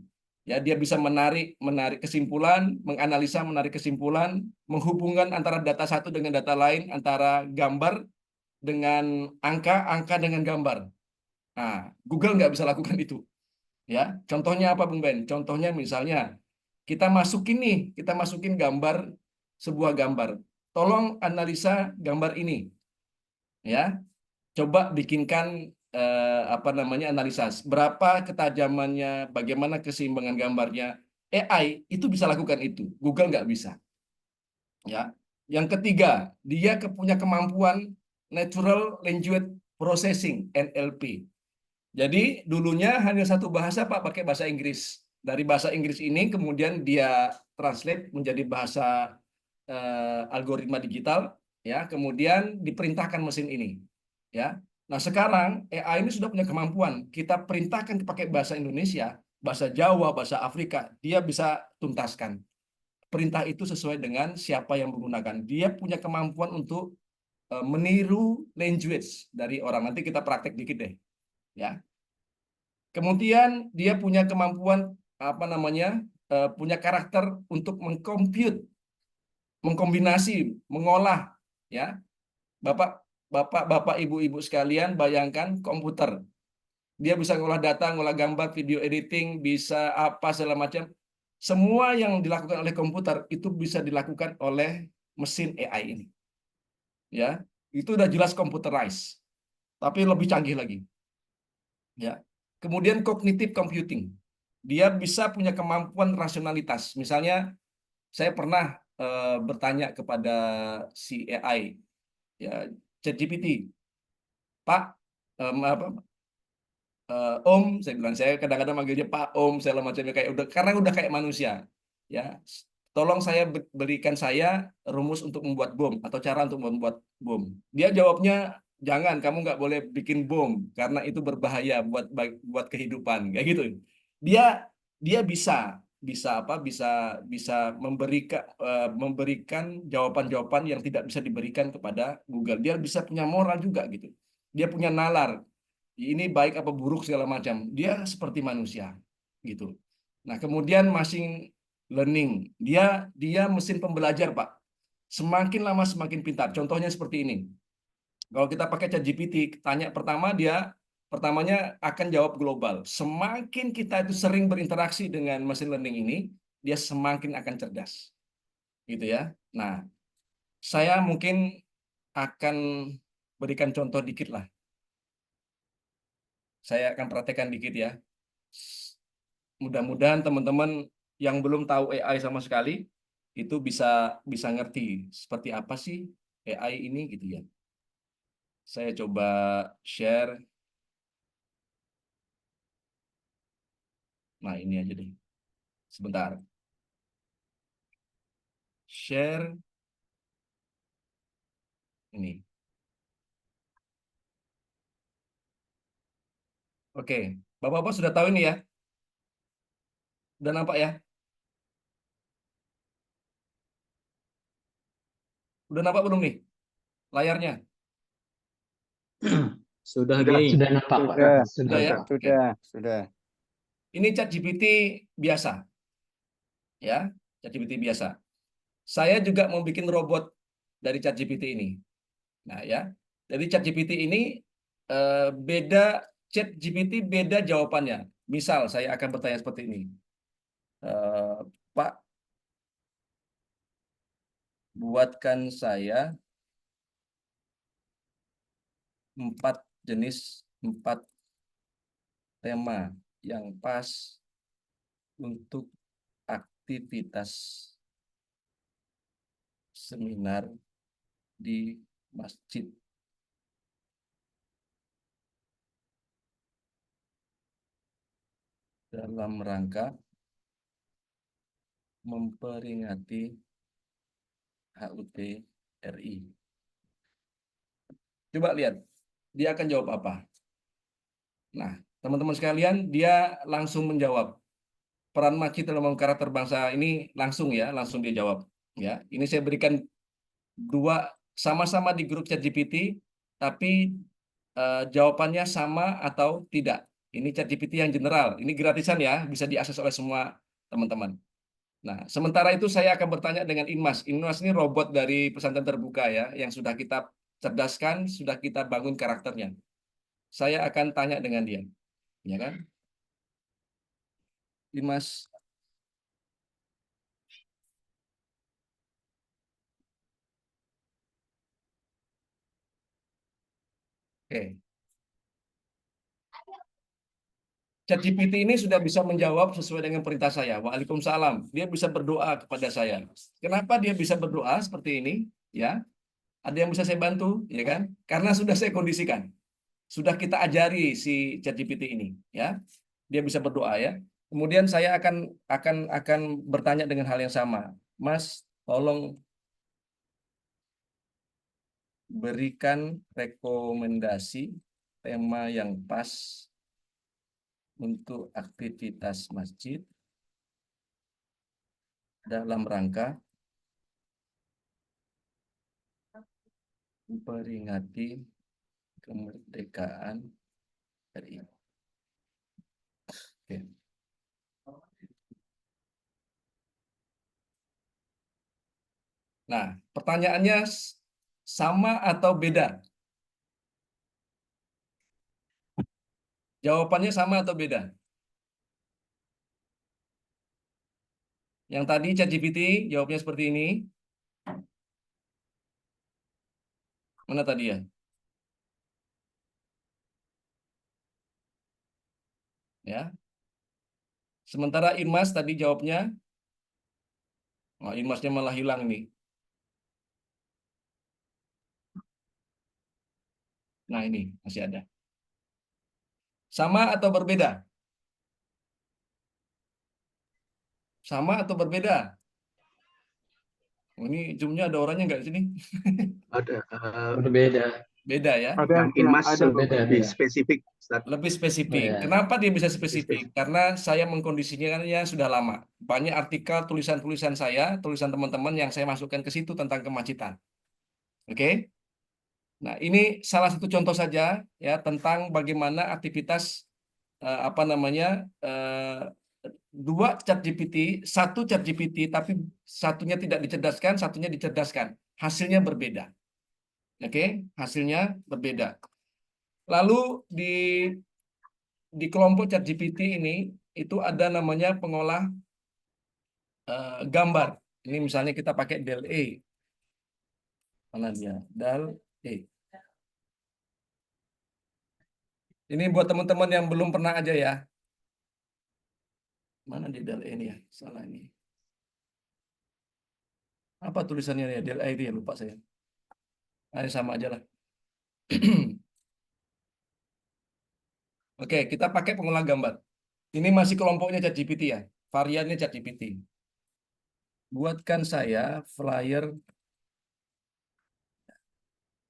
Ya, dia bisa menarik kesimpulan, menganalisa, menarik kesimpulan, menghubungkan antara data satu dengan data lain, antara gambar dengan angka, angka dengan gambar. Nah, Google nggak bisa lakukan itu. Ya, contohnya apa, Bung Ben? Contohnya misalnya kita masukin sebuah gambar. Tolong analisa gambar ini. Ya, coba bikinkan analisa berapa ketajamannya, bagaimana keseimbangan gambarnya. AI itu bisa lakukan itu, Google nggak bisa. Ya, yang ketiga, dia punya kemampuan Natural Language Processing (NLP). Jadi dulunya hanya satu bahasa Pak, pakai bahasa Inggris. Dari bahasa Inggris ini kemudian dia translate menjadi bahasa algoritma digital, ya, kemudian diperintahkan mesin ini, ya. Nah, sekarang AI ini sudah punya kemampuan. Kita perintahkan pakai bahasa Indonesia, bahasa Jawa, bahasa Afrika, dia bisa tuntaskan. Perintah itu sesuai dengan siapa yang menggunakan. Dia punya kemampuan untuk meniru language dari orang. Nanti kita praktek dikit deh, ya. Kemudian dia punya kemampuan punya karakter untuk mengkombinasi, mengolah, ya. Bapak, Ibu sekalian, bayangkan komputer. Dia bisa ngolah data, ngolah gambar, video editing, bisa apa segala macam. Semua yang dilakukan oleh komputer itu bisa dilakukan oleh mesin AI ini. Ya, itu udah jelas computerized, tapi lebih canggih lagi. Ya. Kemudian cognitive computing. Dia bisa punya kemampuan rasionalitas. Misalnya saya pernah bertanya kepada si AI, ya, ChatGPT, Pak, Om, saya bilang, saya kadang-kadang manggilnya Pak, Om, segala macamnya kayak karena udah kayak manusia, ya. Tolong berikan saya rumus untuk membuat bom atau cara untuk membuat bom. Dia jawabnya, jangan, kamu nggak boleh bikin bom karena itu berbahaya buat kehidupan, kayak gitu. Dia dia bisa memberikan jawaban-jawaban yang tidak bisa diberikan kepada Google. Dia bisa punya moral juga gitu. Dia punya nalar. Ini baik apa buruk segala macam. Dia seperti manusia gitu. Nah, kemudian machine learning. Dia mesin pembelajar, Pak. Semakin lama semakin pintar. Contohnya seperti ini. Kalau kita pakai ChatGPT, tanya pertamanya akan jawab global. Semakin kita itu sering berinteraksi dengan machine learning ini, dia semakin akan cerdas. Gitu ya. Nah, saya mungkin akan berikan contoh dikit lah. Saya akan praktekkan dikit ya. Mudah-mudahan teman-teman yang belum tahu AI sama sekali itu bisa ngerti seperti apa sih AI ini gitu ya. Saya coba share. Nah, ini aja deh. Sebentar. Share ini. Oke, Bapak-Bapak sudah tahu ini ya? Udah nampak ya? Udah nampak belum nih layarnya? Sudah, Sudah, Gey. Sudah nampak, Pak. sudah, Sudah ya? Oke. sudah. Ini ChatGPT biasa, ya, ChatGPT biasa. Saya juga mau bikin robot dari ChatGPT ini. Nah ya, jadi ChatGPT ini beda, ChatGPT beda jawabannya. Misal saya akan bertanya seperti ini, Eh, Pak, buatkan saya 4 tema yang pas untuk aktivitas seminar di masjid. Dalam rangka memperingati HUT RI. Coba lihat, dia akan jawab apa? Nah, teman-teman sekalian, dia langsung menjawab. Peran masjid dalam membangun karakter bangsa ini langsung ya, langsung dia jawab. Ya, ini saya berikan 2 sama-sama di grup ChatGPT, tapi jawabannya sama atau tidak. Ini ChatGPT yang general, ini gratisan ya, bisa diakses oleh semua teman-teman. Nah, sementara itu saya akan bertanya dengan Inmas. Inmas ini robot dari pesantren terbuka ya, yang sudah kita cerdaskan, sudah kita bangun karakternya. Saya akan tanya dengan dia, ya kan? Inmas, oke. ChatGPT ini sudah bisa menjawab sesuai dengan perintah saya. Waalaikumsalam. Dia bisa berdoa kepada saya. Kenapa dia bisa berdoa seperti ini? Ya, ada yang bisa saya bantu, ya kan? Karena sudah saya kondisikan, sudah kita ajari si ChatGPT ini, ya. Dia bisa berdoa ya. Kemudian saya akan bertanya dengan hal yang sama. Mas, tolong berikan rekomendasi tema yang pas untuk aktivitas masjid dalam rangka memperingati kemerdekaan RI. Oke. Nah, pertanyaannya sama atau beda? Jawabannya sama atau beda? Yang tadi ChatGPT jawabnya seperti ini. Mana tadi ya? Ya. Sementara Inmas tadi jawabnya, oh, Inmasnya malah hilang nih. Nah, ini masih ada. Sama atau berbeda? Sama atau berbeda? Oh, ini zoomnya ada orangnya nggak di sini? Ada Berbeda. Beda ya? yang Inmas Beda, lebih beda. spesifik, Ustaz. Lebih Oh, spesifik. ya. Kenapa dia bisa Lebih spesifik? spesifik. Karena saya mengkondisikannya sudah lama. Banyak artikel, tulisan-tulisan saya, tulisan teman-teman yang saya masukkan ke situ tentang kemacetan. Oke? Nah, ini salah satu contoh saja ya tentang bagaimana aktivitas apa namanya dua ChatGPT, satu ChatGPT tapi satunya tidak dicerdaskan, satunya dicerdaskan. Hasilnya berbeda. Oke? Hasilnya berbeda. Lalu di kelompok ChatGPT ini itu ada namanya pengolah gambar. Ini misalnya kita pakai DALL-E. Mana dia? DALL-E. Ini buat teman-teman yang belum pernah aja ya. Mana di DALL-E ini ya? Salah ini. Apa tulisannya ya? DALL-E itu ya, lupa saya. Nah, sama aja lah. Oke, kita pakai pengolah gambar. Ini masih kelompoknya ChatGPT ya. Variannya ChatGPT. Buatkan saya flyer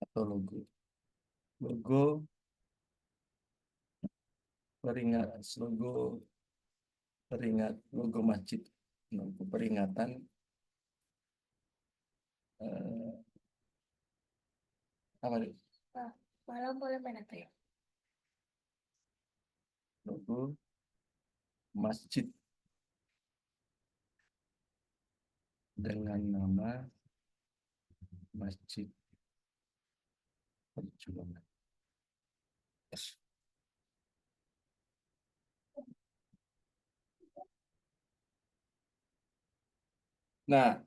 atau logo. Logo logo masjid, logo peringatan. Apa nih? Malam boleh main apa ya? Logo masjid dengan nama Masjid Perjuangan. Nah,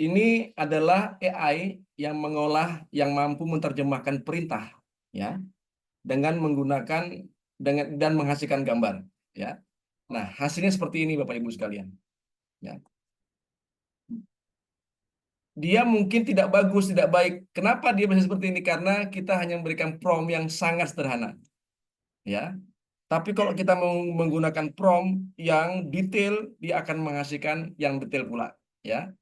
ini adalah AI yang mampu menerjemahkan perintah, ya, dengan menggunakan dan menghasilkan gambar, ya. Nah, hasilnya seperti ini, Bapak Ibu sekalian, ya. Dia mungkin tidak bagus, tidak baik. Kenapa dia bisa seperti ini? Karena kita hanya memberikan prompt yang sangat sederhana, ya. Tapi kalau kita mau menggunakan prompt yang detail, dia akan menghasilkan yang detail pula, ya.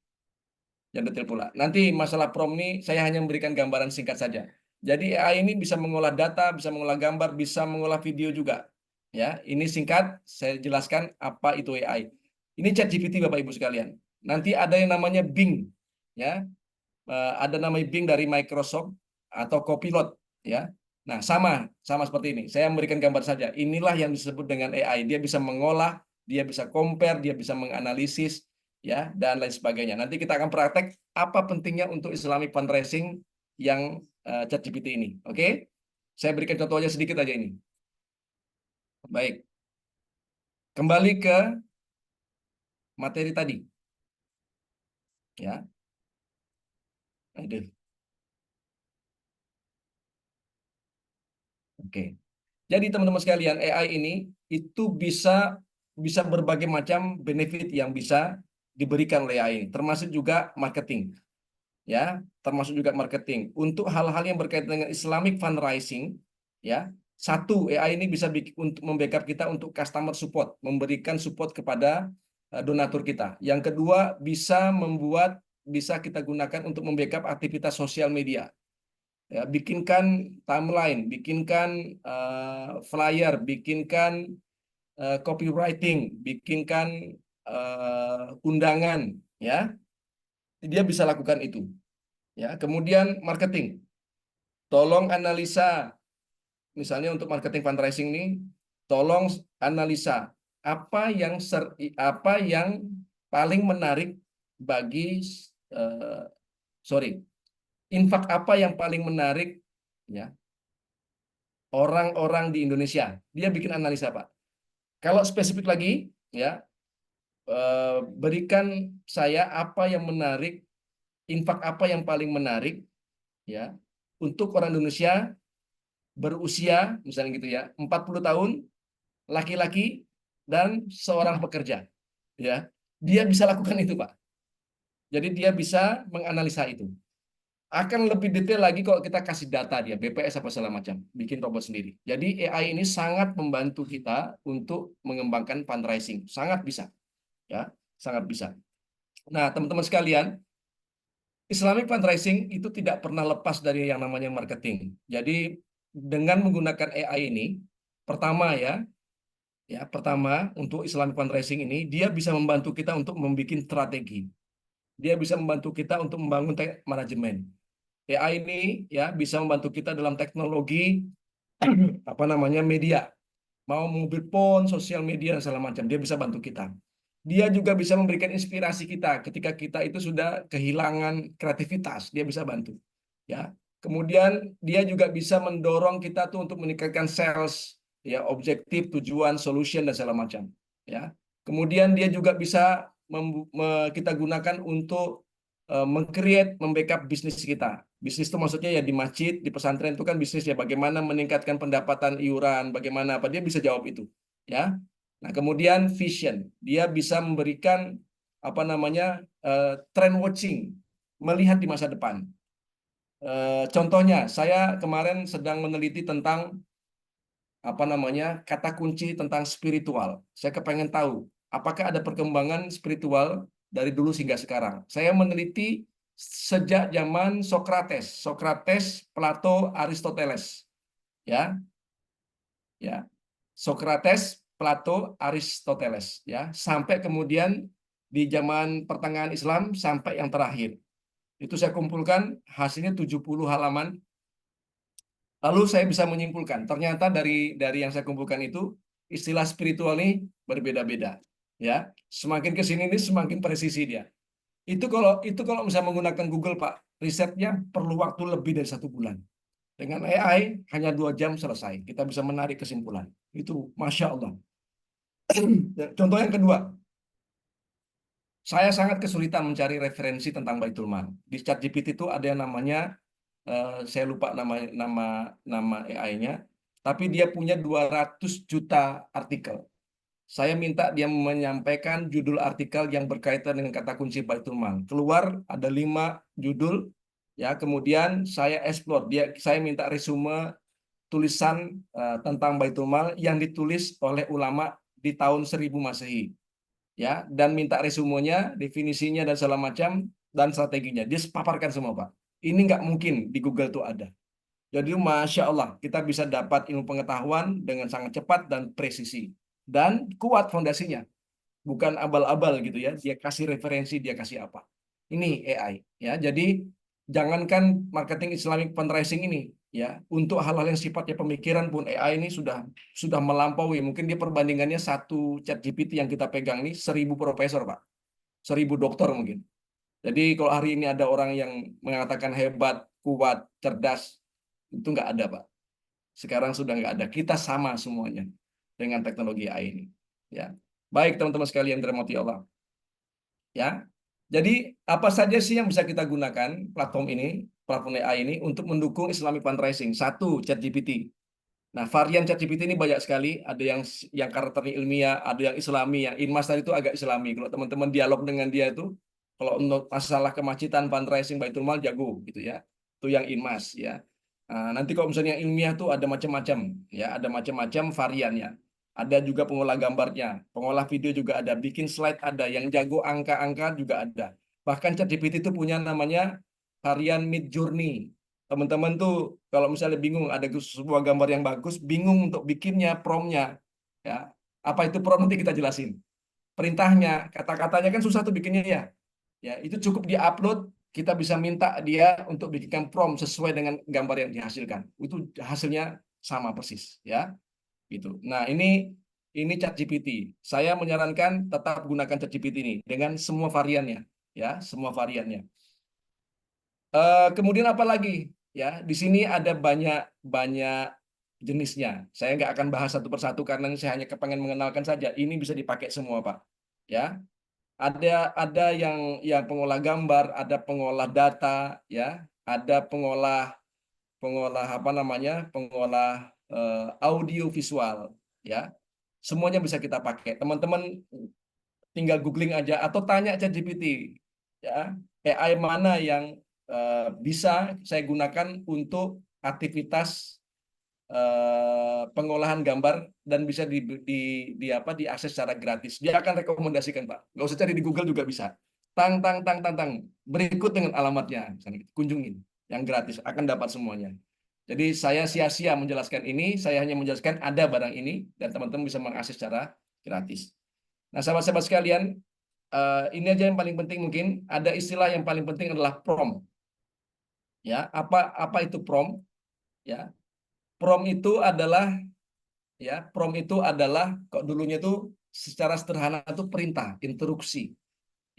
Yang detail pula. Nanti masalah prompt ini saya hanya memberikan gambaran singkat saja. Jadi AI ini bisa mengolah data, bisa mengolah gambar, bisa mengolah video juga. Ya, ini singkat saya jelaskan apa itu AI. Ini ChatGPT Bapak Ibu sekalian. Nanti ada yang namanya Bing, ya. Ada namanya Bing dari Microsoft atau Copilot, ya. Nah, sama seperti ini. Saya memberikan gambar saja. Inilah yang disebut dengan AI. Dia bisa mengolah, dia bisa compare, dia bisa menganalisis, ya, dan lain sebagainya. Nanti kita akan praktek apa pentingnya untuk Islamic fundraising yang ChatGPT ini. Oke? Saya berikan contoh aja sedikit aja ini. Baik. Kembali ke materi tadi. Ya. Aduh. Oke. Jadi teman-teman sekalian, AI ini itu bisa berbagai macam benefit yang bisa diberikan oleh AI, termasuk juga marketing. Ya, termasuk juga marketing. Untuk hal-hal yang berkaitan dengan Islamic fundraising, ya. Satu, AI ini bisa untuk membackup kita untuk customer support, memberikan support kepada donatur kita. Yang kedua, bisa kita gunakan untuk membackup aktivitas sosial media. Ya, bikinkan timeline, bikinkan flyer, bikinkan copywriting, bikinkan undangan, ya. Dia bisa lakukan itu. Ya, kemudian marketing. Tolong analisa, misalnya untuk marketing fundraising ini, tolong analisa apa yang paling menarik bagi infak apa yang paling menarik, ya, orang-orang di Indonesia. Dia bikin analisa, Pak. Kalau spesifik lagi, ya, berikan saya apa yang menarik, infak apa yang paling menarik, ya, untuk orang Indonesia berusia misalnya gitu ya, 40 tahun, laki-laki dan seorang pekerja, ya. Dia bisa lakukan itu, Pak. Jadi dia bisa menganalisa itu. Akan lebih detail lagi kalau kita kasih data dia, BPS apa segala macam, bikin robot sendiri. Jadi AI ini sangat membantu kita untuk mengembangkan fundraising, sangat bisa, ya, sangat bisa. Nah, teman-teman sekalian, Islamic fundraising itu tidak pernah lepas dari yang namanya marketing. Jadi dengan menggunakan AI ini, pertama untuk Islamic fundraising ini, dia bisa membantu kita untuk membuat strategi. Dia bisa membantu kita untuk membangun manajemen. AI ini ya bisa membantu kita dalam teknologi media, mau mobil phone, sosial media dan segala macam, dia bisa bantu kita. Dia juga bisa memberikan inspirasi kita ketika kita itu sudah kehilangan kreativitas, dia bisa bantu. Ya. Kemudian dia juga bisa mendorong kita tuh untuk meningkatkan sales, ya, objektif, tujuan, solution dan segala macam. Ya. Kemudian dia juga bisa kita gunakan untuk membackup bisnis kita. Bisnis itu maksudnya ya di masjid, di pesantren itu kan bisnis ya, bagaimana meningkatkan pendapatan iuran, bagaimana apa, dia bisa jawab itu, ya. Nah, kemudian vision, dia bisa memberikan trend watching, melihat di masa depan. Contohnya, saya kemarin sedang meneliti tentang kata kunci tentang spiritual. Saya kepengen tahu apakah ada perkembangan spiritual dari dulu hingga sekarang. Saya meneliti sejak zaman Sokrates, Plato, Aristoteles. Ya. Socrates, Plato, Aristoteles, ya, sampai kemudian di zaman pertengahan Islam sampai yang terakhir. Itu saya kumpulkan hasilnya 70 halaman. Lalu saya bisa menyimpulkan, ternyata dari yang saya kumpulkan itu istilah spiritual ini berbeda-beda, ya. Semakin ke sini ini semakin presisi dia. Itu kalau misalnya menggunakan Google, Pak, risetnya perlu waktu lebih dari 1 bulan. Dengan AI hanya 2 jam selesai. Kita bisa menarik kesimpulan. Itu Masya Allah. Contoh yang kedua, saya sangat kesulitan mencari referensi tentang Baitul Mal. Di ChatGPT itu ada yang namanya, saya lupa nama AI-nya, tapi dia punya 200 juta artikel. Saya minta dia menyampaikan judul artikel yang berkaitan dengan kata kunci Baitul Mal. Keluar ada 5 judul, ya. Kemudian saya explore saya minta resume tulisan tentang Baitul Mal yang ditulis oleh ulama di tahun 1000 Masehi, ya, dan minta resumenya, definisinya dan segala macam dan strateginya. Dia paparkan semua, Pak. Ini nggak mungkin di Google tuh ada. Jadi Masya Allah, kita bisa dapat ilmu pengetahuan dengan sangat cepat dan presisi. Dan kuat fondasinya. Bukan abal-abal gitu ya. Dia kasih referensi, dia kasih apa. Ini AI. Ya, jadi jangankan marketing Islamic fundraising ini, ya, untuk hal-hal yang sifatnya pemikiran pun AI ini sudah melampaui. Mungkin dia perbandingannya satu ChatGPT yang kita pegang ini 1000 profesor, Pak. 1000 dokter mungkin. Jadi kalau hari ini ada orang yang mengatakan hebat, kuat, cerdas, itu nggak ada, Pak. Sekarang sudah nggak ada. Kita sama semuanya dengan teknologi AI ini. Ya, baik teman-teman sekalian dirahmati Allah. Ya, jadi apa saja sih yang bisa kita gunakan platform AI ini untuk mendukung Islamic fundraising? 1, ChatGPT. Nah, varian ChatGPT ini banyak sekali. Ada yang karakternya ilmiah, ada yang Islami. Yang Inmas tadi itu agak Islami. Kalau teman-teman dialog dengan dia itu, kalau untuk masalah kemacetan fundraising Baitul Mal jago gitu ya. Itu yang Inmas ya. Nah, nanti kalau misalnya yang ilmiah tuh ada macam-macam ya, ada macam-macam variannya. Ada juga pengolah gambarnya, pengolah video juga ada, bikin slide ada, yang jago angka-angka juga ada. Bahkan ChatGPT itu punya namanya varian Midjourney. Teman-teman tuh kalau misalnya bingung ada sebuah gambar yang bagus, bingung untuk bikinnya, promnya, ya. Apa itu prom nanti kita jelasin. Perintahnya, kata-katanya kan susah tuh bikinnya ya. Ya, itu cukup diupload, kita bisa minta dia untuk bikinkan prompt sesuai dengan gambar yang dihasilkan. Itu hasilnya sama persis, ya. Gitu. Nah, ini ChatGPT. Saya menyarankan tetap gunakan ChatGPT ini dengan semua variannya, ya, semua variannya. Kemudian apa lagi? Ya, di sini ada banyak jenisnya. Saya nggak akan bahas satu persatu karena saya hanya kepengen mengenalkan saja. Ini bisa dipakai semua, Pak. Ya, ada yang pengolah gambar, ada pengolah data, ya, ada pengolah apa namanya, pengolah audio visual, ya. Semuanya bisa kita pakai. Teman-teman tinggal googling aja atau tanya ChatGPT, ya, AI mana yang bisa saya gunakan untuk aktivitas pengolahan gambar dan bisa diakses secara gratis. Dia akan rekomendasikan, Pak. Nggak usah cari di Google juga bisa. Tang berikut dengan alamatnya, misalnya, kunjungin yang gratis akan dapat semuanya. Jadi saya sia-sia menjelaskan ini, saya hanya menjelaskan ada barang ini dan teman-teman bisa mengakses secara gratis. Nah, sahabat-sahabat sekalian, ini aja yang paling penting mungkin. Ada istilah yang paling penting adalah prompt. Ya, apa itu prompt? Ya, prompt itu adalah kok dulunya itu secara sederhana itu perintah, instruksi.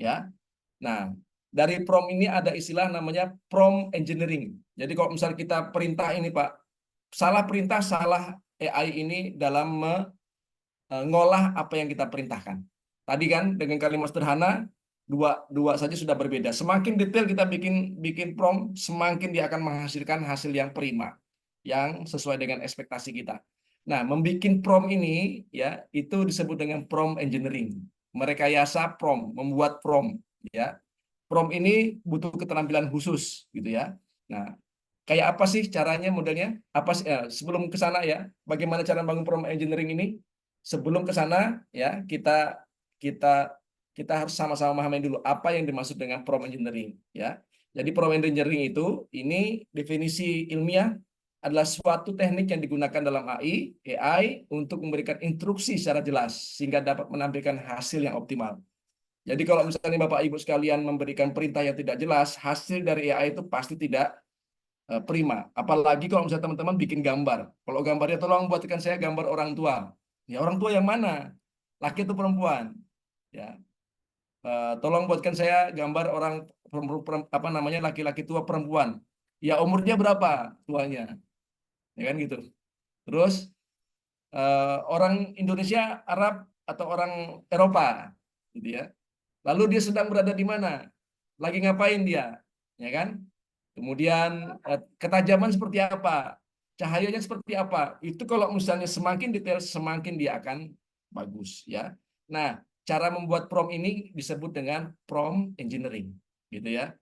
Ya. Nah, dari prompt ini ada istilah namanya prompt engineering. Jadi kalau misalnya kita perintah ini, Pak, salah perintah, salah AI ini dalam mengolah apa yang kita perintahkan. Tadi kan dengan kalimat sederhana dua saja sudah berbeda. Semakin detail kita bikin prompt, semakin dia akan menghasilkan hasil yang prima, yang sesuai dengan ekspektasi kita. Nah, membuat prompt ini ya itu disebut dengan prompt engineering. Merekayasa prompt, membuat prompt ya. Prompt ini butuh keterampilan khusus gitu ya. Nah, kayak apa sih caranya, modelnya? Sebelum ke sana ya, bagaimana cara bangun prompt engineering ini? Sebelum ke sana ya, kita harus sama-sama memahami dulu apa yang dimaksud dengan prompt engineering ya. Jadi prompt engineering itu ini definisi ilmiah adalah suatu teknik yang digunakan dalam AI untuk memberikan instruksi secara jelas sehingga dapat menampilkan hasil yang optimal. Jadi kalau misalnya Bapak Ibu sekalian memberikan perintah yang tidak jelas, hasil dari AI itu pasti tidak prima. Apalagi kalau misalnya teman-teman bikin gambar. Kalau gambarnya tolong buatkan saya gambar orang tua. Ya orang tua yang mana? Laki atau perempuan? Ya. Tolong buatkan saya gambar orang apa namanya laki-laki tua perempuan. Ya umurnya berapa tuanya? Ya kan gitu. Terus orang Indonesia, Arab atau orang Eropa, gitu ya. Lalu dia sedang berada di mana? Lagi ngapain dia? Ya kan? Kemudian ketajaman seperti apa? Cahayanya seperti apa? Itu kalau misalnya semakin detail, semakin dia akan bagus, ya. Nah, cara membuat prompt ini disebut dengan prompt engineering, gitu ya.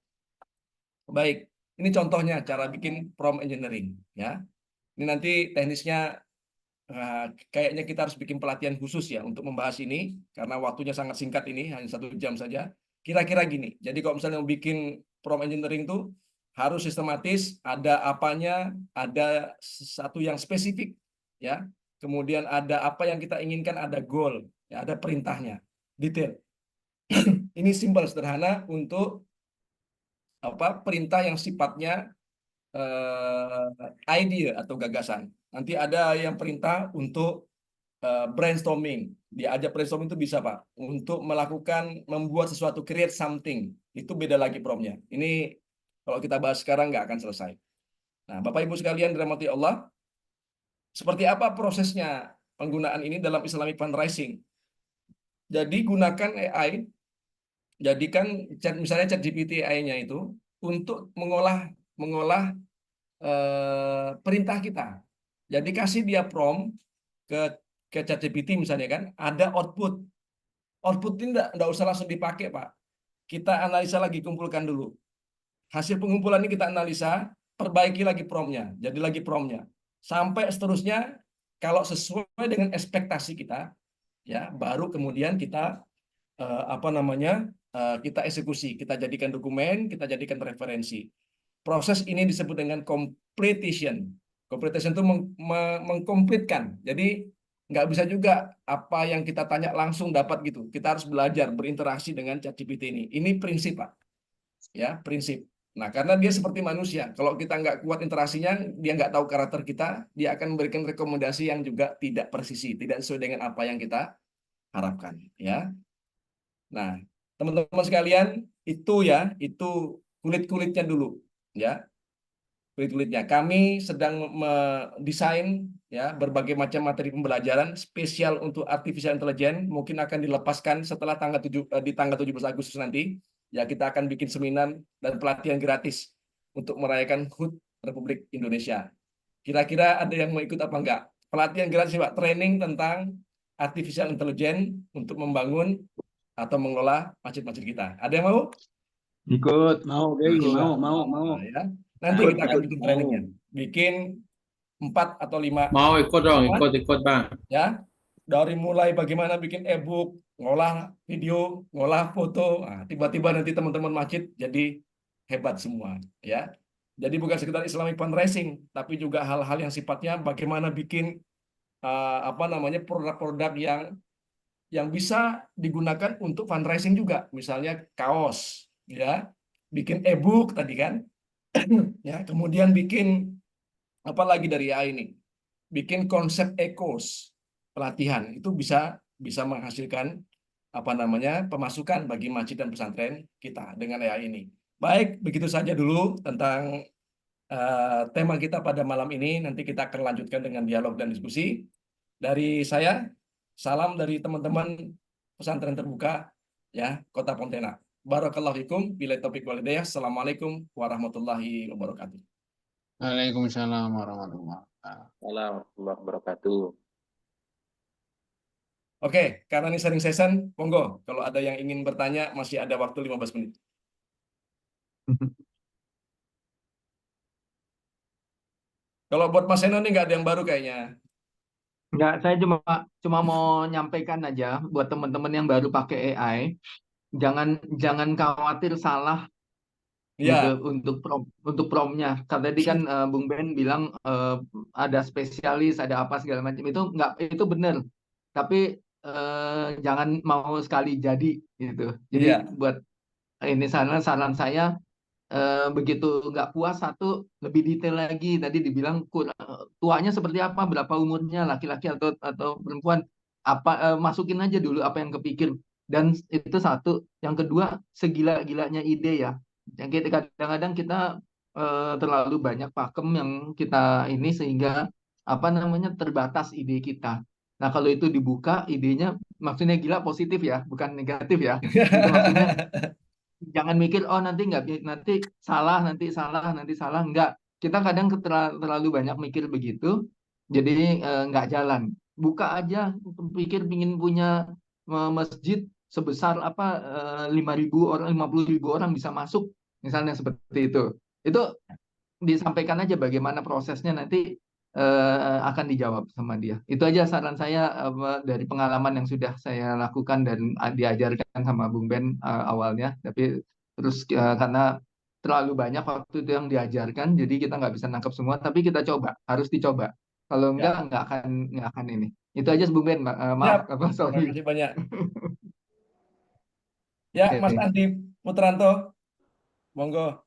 Baik, ini contohnya cara bikin prompt engineering, ya. Ini nanti teknisnya kayaknya kita harus bikin pelatihan khusus ya untuk membahas ini karena waktunya sangat singkat ini hanya 1 jam saja. Kira-kira gini. Jadi kalau misalnya mau bikin prompt engineering tuh harus sistematis, ada apanya, ada satu yang spesifik ya. Kemudian ada apa yang kita inginkan, ada goal, ya, ada perintahnya, detail. Ini simpel sederhana untuk apa perintah yang sifatnya ide atau gagasan. Nanti ada yang perintah untuk brainstorming. Diajak brainstorming itu bisa Pak. Untuk melakukan, membuat sesuatu, create something. Itu beda lagi promnya. Ini kalau kita bahas sekarang nggak akan selesai. Nah Bapak Ibu sekalian dirahmati Allah, seperti apa prosesnya penggunaan ini dalam Islamic fundraising? Jadi gunakan AI, jadikan misalnya ChatGPT AI-nya itu untuk mengolah perintah kita. Jadi kasih dia prompt ke ChatGPT misalnya kan, ada output. Output ini enggak usah langsung dipakai, Pak. Kita analisa lagi, kumpulkan dulu. Hasil pengumpulan ini kita analisa, perbaiki lagi promptnya, jadi lagi promptnya. Sampai seterusnya, kalau sesuai dengan ekspektasi kita, ya baru kemudian kita kita eksekusi, kita jadikan dokumen, kita jadikan referensi. Proses ini disebut dengan completion. Completion itu mengkomplitkan. Jadi nggak bisa juga apa yang kita tanya langsung dapat gitu. Kita harus belajar berinteraksi dengan ChatGPT ini. Ini prinsip, Pak. Ya, prinsip. Nah, karena dia seperti manusia. Kalau kita nggak kuat interaksinya, dia nggak tahu karakter kita, dia akan memberikan rekomendasi yang juga tidak presisi, tidak sesuai dengan apa yang kita harapkan. Ya. Nah, teman-teman sekalian, itu kulit-kulitnya dulu. Ya, kulit-kulitnya. Kami sedang mendesain ya berbagai macam materi pembelajaran spesial untuk artificial intelligence, mungkin akan dilepaskan setelah di tanggal 17 Agustus nanti. Ya, kita akan bikin seminar dan pelatihan gratis untuk merayakan HUT Republik Indonesia. Kira-kira ada yang mau ikut apa enggak? Pelatihan gratis, Pak, training tentang artificial intelligence untuk membangun atau mengelola masjid-masjid kita. Ada yang mau? Ikut. Mau, Geng. Ikut. Mau. Nah, ya. Nanti kita akan bikin trainingnya. Bikin 4 atau 5. Mau ikut dong, ikut Bang. Ya. Dari mulai bagaimana bikin e-book, ngolah video, ngolah foto. Nah, tiba-tiba nanti teman-teman masjid jadi hebat semua, ya. Jadi bukan sekedar Islamic fundraising, tapi juga hal-hal yang sifatnya bagaimana bikin produk-produk yang bisa digunakan untuk fundraising juga. Misalnya kaos, ya. Bikin e-book tadi kan. Ya, kemudian bikin apa lagi dari AI ini? Bikin konsep ekos pelatihan itu bisa menghasilkan pemasukan bagi masjid dan pesantren kita dengan AI ini. Baik, begitu saja dulu tentang tema kita pada malam ini. Nanti kita akan lanjutkan dengan dialog dan diskusi. Dari saya, salam dari teman-teman pesantren terbuka ya Kota Pontianak. Barakallahu fikum, bila taufiq wal hidayah. Assalamualaikum warahmatullahi wabarakatuh. Waalaikumsalam warahmatullahi wabarakatuh. Oke, karena ini sharing session, monggo. Kalau ada yang ingin bertanya, masih ada waktu 15 menit. Kalau buat Mas Eno ini nggak ada yang baru kayaknya. Enggak, saya cuma mau nyampaikan aja buat teman-teman yang baru pakai AI, jangan khawatir salah Ya, untuk promnya. Karena tadi kan Bung Ben bilang ada spesialis, ada apa segala macam, itu nggak, itu benar. Tapi jangan mau sekali jadi gitu. Jadi iya. buat ini saran saya, begitu nggak puas satu, lebih detail lagi. Tadi dibilang tuanya seperti apa, berapa umurnya, laki-laki atau perempuan, apa, masukin aja dulu apa yang kepikir. Dan itu satu. Yang kedua, segila-gilanya ide ya. Yang kadang-kadang kita terlalu banyak pakem yang kita ini, sehingga apa namanya, terbatas ide kita. Nah, kalau itu dibuka idenya, maksudnya gila positif ya, bukan negatif ya. Itu maksudnya jangan mikir oh nanti salah, nanti salah, enggak. Kita kadang terlalu banyak mikir begitu, jadi enggak jalan. Buka aja, pikir pingin punya masjid sebesar apa, 5.000 orang, 50.000 orang bisa masuk, misalnya seperti itu. Itu disampaikan aja bagaimana prosesnya, nanti akan dijawab sama dia. Itu aja saran saya, dari pengalaman yang sudah saya lakukan dan diajarkan sama Bung Ben awalnya. Tapi terus karena terlalu banyak waktu itu yang diajarkan, jadi kita nggak bisa nangkep semua. Tapi kita coba, harus dicoba. Kalau Ya, nggak akan ini. Itu aja Bung Ben. siap. Maaf apa, Terima sorry. kasih banyak. Ya, Mas Oke. Andi Putranto, monggo.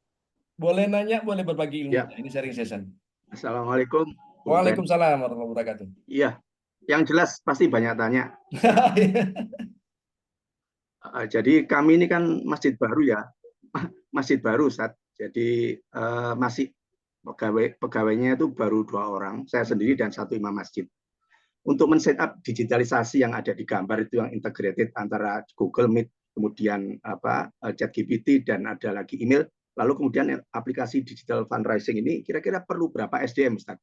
Boleh nanya, boleh berbagi ilmu. Ya, Ini sharing session. Assalamualaikum, Bung Ben. Waalaikumsalam warahmatullahi wabarakatuh. Iya, yang jelas pasti banyak tanya. Jadi kami ini kan masjid baru ya, masjid baru Ustadz. Jadi masih pegawainya itu baru 2 orang, saya sendiri dan 1 imam masjid. Untuk men-setup digitalisasi yang ada di gambar itu, yang integrated antara Google Meet, kemudian ChatGPT, dan ada lagi email, lalu kemudian aplikasi digital fundraising ini, kira-kira perlu berapa SDM, Ustaz?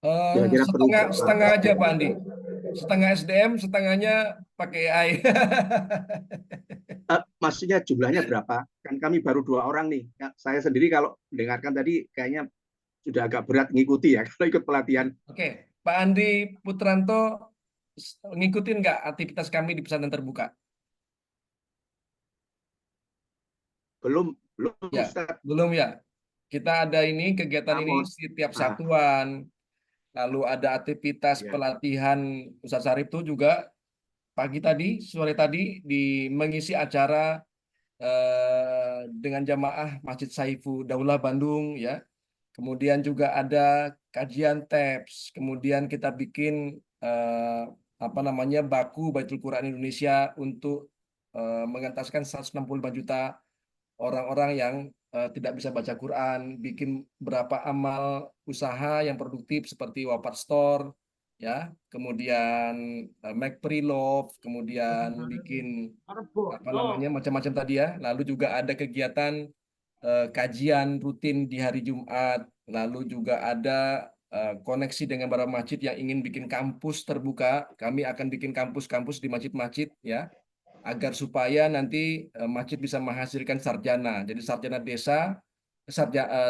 Kira-kira perlu berapa? Setengah aja Pak Andi. Setengah SDM, setengahnya pakai AI. Maksudnya jumlahnya berapa? Kan kami baru 2 orang nih. Saya sendiri kalau mendengarkan tadi kayaknya sudah agak berat ngikuti ya kalau ikut pelatihan. Oke, Pak Andi Putranto ngikutin nggak aktivitas kami di pesantren terbuka? Belum Ya, Ustaz. belum ya. Kita ada ini kegiatan ini setiap Sabtuan. Lalu ada aktivitas pelatihan Ustaz Sarip itu juga pagi tadi, sore tadi mengisi acara dengan jamaah Masjid Saifu Daulah Bandung ya. Kemudian juga ada kajian TEPS. Kemudian kita bikin baku Baitul Quran Indonesia untuk mengentaskan 165 juta orang-orang yang tidak bisa baca Quran, bikin berapa amal usaha yang produktif seperti Wafat Store, ya, kemudian make pre-love, kemudian bikin macam-macam tadi ya. Lalu juga ada kegiatan kajian rutin di hari Jumat, lalu juga ada koneksi dengan para masjid yang ingin bikin kampus terbuka. Kami akan bikin kampus-kampus di masjid-masjid ya, agar supaya nanti masjid bisa menghasilkan sarjana. Jadi sarjana desa,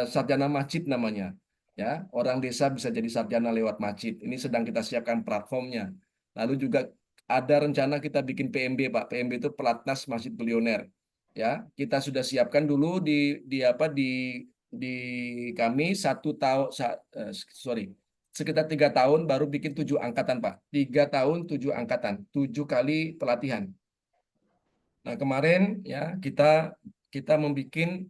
sarjana masjid namanya. Ya, orang desa bisa jadi sarjana lewat masjid. Ini sedang kita siapkan platformnya. Lalu juga ada rencana kita bikin PMB, Pak. PMB itu Pelatnas Masjid Bilioner. Ya, kita sudah siapkan dulu di kami 1 tahun, sekitar 3 tahun baru bikin 7 angkatan, Pak. 3 tahun 7 angkatan, 7 kali pelatihan. Nah, kemarin ya kita membuat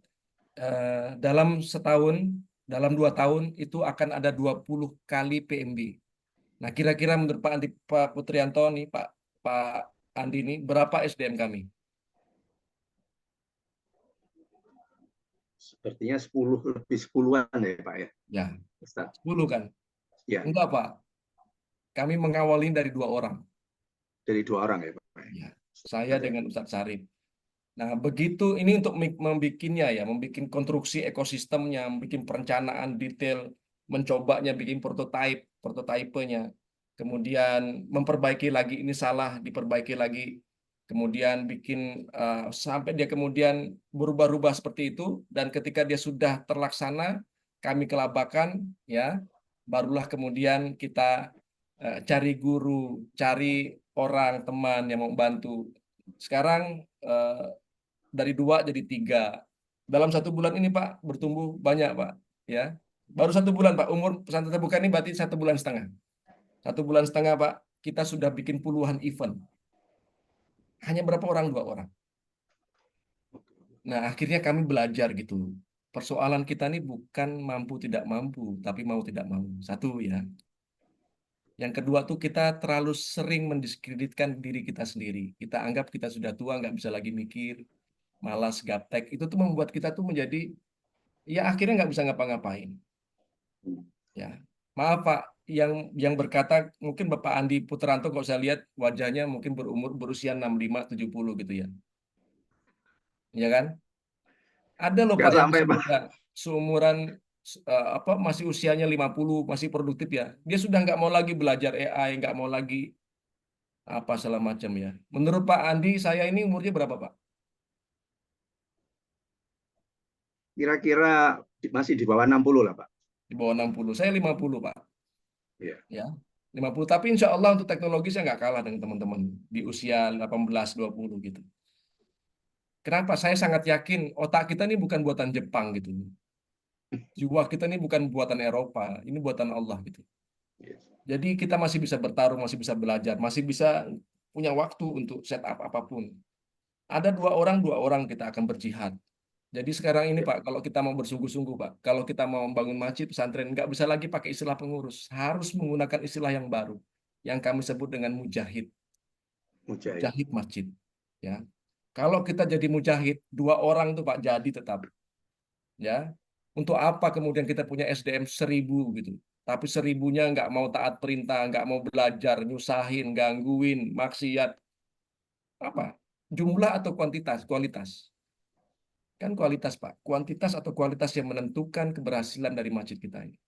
dalam setahun, dalam 2 tahun itu akan ada 20 kali PMB. Nah, kira-kira menurut Pak Putrianto nih, Pak Andi ini berapa SDM kami? Sepertinya 10, lebih 10-an ya Pak ya. Ya, Ustaz. 10 kan? Ya. Enggak Pak. Kami mengawali dari 2 orang. Dari 2 orang ya Pak. Ya, saya dengan Ustadz Sarip. Nah, begitu ini untuk membikinnya ya, membikin konstruksi ekosistemnya, membikin perencanaan detail, mencobanya, bikin prototipenya, kemudian memperbaiki lagi, ini salah, diperbaiki lagi, kemudian bikin sampai dia kemudian berubah-ubah seperti itu, dan ketika dia sudah terlaksana, kami kelabakan, ya, barulah kemudian kita cari guru, cari orang, teman yang mau membantu. Sekarang dari 2 jadi 3. Dalam 1 bulan ini Pak bertumbuh banyak Pak. Ya, baru 1 bulan Pak. Umur pesantren terbuka ini berarti 1 bulan setengah. 1 bulan setengah Pak, kita sudah bikin puluhan event. Hanya berapa orang? 2 orang. Nah, akhirnya kami belajar gitu. Persoalan kita ini bukan mampu tidak mampu, tapi mau tidak mau. Satu ya. Yang kedua tuh kita terlalu sering mendiskreditkan diri kita sendiri. Kita anggap kita sudah tua, nggak bisa lagi mikir, malas, gaptek. Itu tuh membuat kita tuh menjadi, ya akhirnya nggak bisa ngapa-ngapain. Ya, maaf Pak, yang berkata mungkin Bapak Andi Putranto, kalau saya lihat wajahnya mungkin berusia 65, 70 gitu ya. Ya kan? Ada loh Nggak Pak yang sampai, masih Pak. muda, seumuran masih usianya 50, masih produktif ya. Dia sudah nggak mau lagi belajar AI, nggak mau lagi apa segala macam ya. Menurut Pak Andi, saya ini umurnya berapa Pak? Kira-kira masih di bawah 60 lah, Pak. Di bawah 60. Saya 50 Pak. Iya. Ya, 50. Tapi insya Allah untuk teknologi saya nggak kalah dengan teman-teman di usia 18, 20 gitu. Kenapa? Saya sangat yakin otak kita ini bukan buatan Jepang gitu. Jiwa kita ini bukan buatan Eropa, ini buatan Allah gitu. Jadi kita masih bisa bertarung, masih bisa belajar, masih bisa punya waktu untuk setup apapun. Ada 2 orang kita akan berjihad. Jadi sekarang ini Pak, kalau kita mau bersungguh-sungguh Pak, kalau kita mau membangun masjid, pesantren, nggak bisa lagi pakai istilah pengurus, harus menggunakan istilah yang baru, yang kami sebut dengan mujahid, mujahid masjid. Ya, kalau kita jadi mujahid, 2 orang tuh Pak jadi tetap. Ya, untuk apa kemudian kita punya SDM 1000 gitu, tapi 1000-nya nggak mau taat perintah, nggak mau belajar, nyusahin, gangguin, maksiat. Apa? Jumlah atau kuantitas? Kualitas. Kan kualitas, Pak. Kuantitas atau kualitas yang menentukan keberhasilan dari masjid kita ini.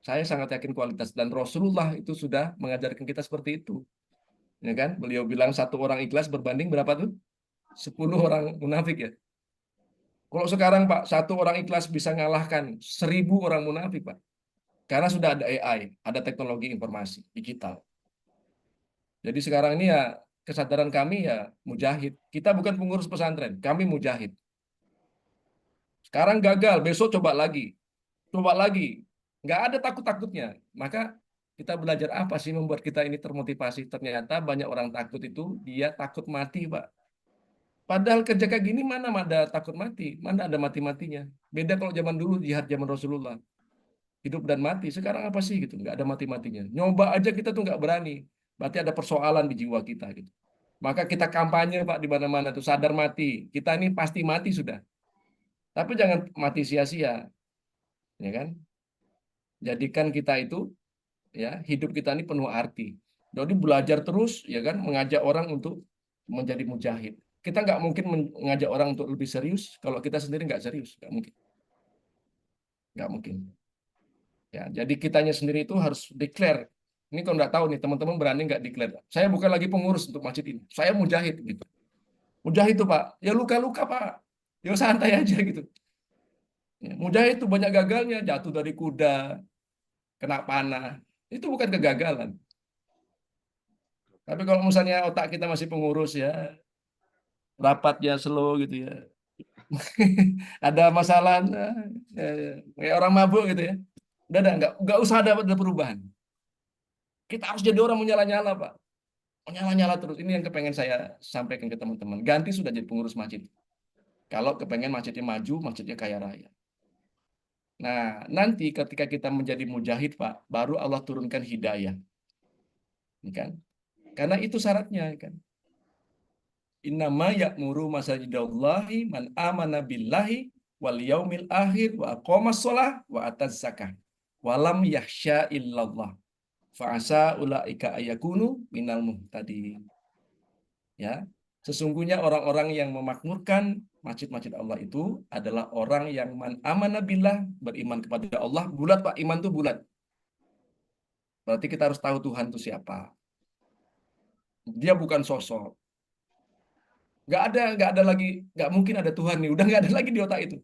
Saya sangat yakin kualitas. Dan Rasulullah itu sudah mengajarkan kita seperti itu. Ya kan? Beliau bilang 1 orang ikhlas berbanding berapa tuh? 10 orang munafik ya. Kalau sekarang Pak, 1 orang ikhlas bisa ngalahkan 1000 orang munafik Pak. Karena sudah ada AI, ada teknologi informasi digital. Jadi sekarang ini ya kesadaran kami ya mujahid. Kita bukan pengurus pesantren, kami mujahid. Sekarang gagal, besok coba lagi. Coba lagi. Nggak ada takut-takutnya. Maka kita belajar apa sih membuat kita ini termotivasi. Ternyata banyak orang takut itu, dia takut mati, Pak. Padahal kerja kayak gini mana ada takut mati. Mana ada mati-matinya. Beda kalau zaman dulu, jihad zaman Rasulullah. Hidup dan mati. Sekarang apa sih gitu? Nggak ada mati-matinya. Nyoba aja kita tuh nggak berani. Berarti ada persoalan di jiwa kita gitu. Maka kita kampanye Pak di mana-mana tuh sadar mati. Kita ini pasti mati sudah. Tapi jangan mati sia-sia. Ya kan? Jadikan kita itu ya hidup kita ini penuh arti. Jadi belajar terus ya kan mengajak orang untuk menjadi mujahid. Kita nggak mungkin mengajak orang untuk lebih serius kalau kita sendiri nggak serius, nggak mungkin. Nggak mungkin. Ya, jadi kitanya sendiri itu harus declare. Ini kalau nggak tahu nih teman-teman berani nggak declare. Saya bukan lagi pengurus untuk masjid ini. Saya mujahid gitu. Mujahid itu Pak, ya luka-luka Pak. Ya santai aja gitu. Ya, mujahid itu banyak gagalnya, jatuh dari kuda, kena panah. Itu bukan kegagalan. Tapi kalau misalnya otak kita masih pengurus ya, rapatnya slow gitu ya. Ada masalah, kayak orang mabuk gitu ya. Udah nggak usah ada perubahan. Kita harus jadi orang menyala-nyala, Pak. Menyala-nyala terus. Ini yang kepengen saya sampaikan ke teman-teman. Ganti sudah jadi pengurus masjid. Kalau kepengen masjidnya maju, masjidnya kaya raya. Nah, nanti ketika kita menjadi mujahid, Pak, baru Allah turunkan hidayah. Ini kan? Karena itu syaratnya kan. Innama ya'muru masajidallahi man amana billahi wal yaumil akhir wa aqamas shalah wa ataz zakah wa lam yakhsha illallah fa'asa ulaika ayakunu minal muhtadin. Ya. Sesungguhnya orang-orang yang memakmurkan masjid-masjid Allah itu adalah orang yang man amana billah, beriman kepada Allah. Bulat Pak, iman itu bulat. Berarti kita harus tahu Tuhan itu siapa. Dia bukan sosok. Nggak ada lagi, nggak mungkin ada Tuhan nih. Udah nggak ada lagi di otak itu.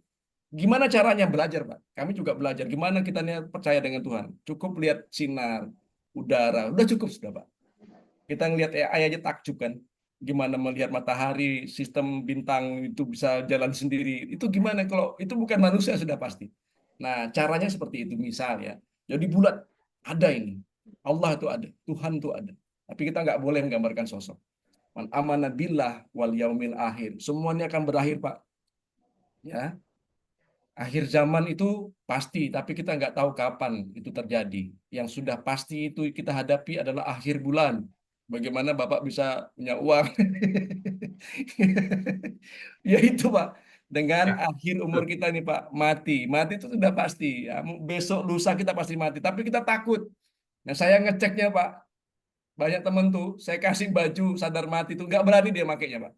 Gimana caranya belajar, Pak? Kami juga belajar. Gimana kita percaya dengan Tuhan? Cukup lihat sinar, udara. Udah cukup sudah, Pak. Kita ngelihat AI aja takjub kan. gimana melihat matahari, sistem bintang itu bisa jalan sendiri. Itu gimana kalau itu bukan manusia sudah pasti. Nah, caranya seperti itu misal ya. Jadi bulat ada ini. Allah itu ada, Tuhan itu ada. Tapi kita nggak boleh menggambarkan sosok. Man amana billah wal yaumil akhir. Semuanya akan berakhir, Pak. Ya, akhir zaman itu pasti, tapi kita nggak tahu kapan itu terjadi. Yang sudah pasti itu kita hadapi adalah akhir bulan. Bagaimana Bapak bisa punya uang? Ya itu Pak. Dengan akhir umur kita nih Pak, mati. Mati itu sudah pasti. Ya, besok lusa kita pasti mati. Tapi kita takut. Nah saya ngeceknya Pak, banyak temen tuh, saya kasih baju sadar mati itu nggak berani dia makainya Pak.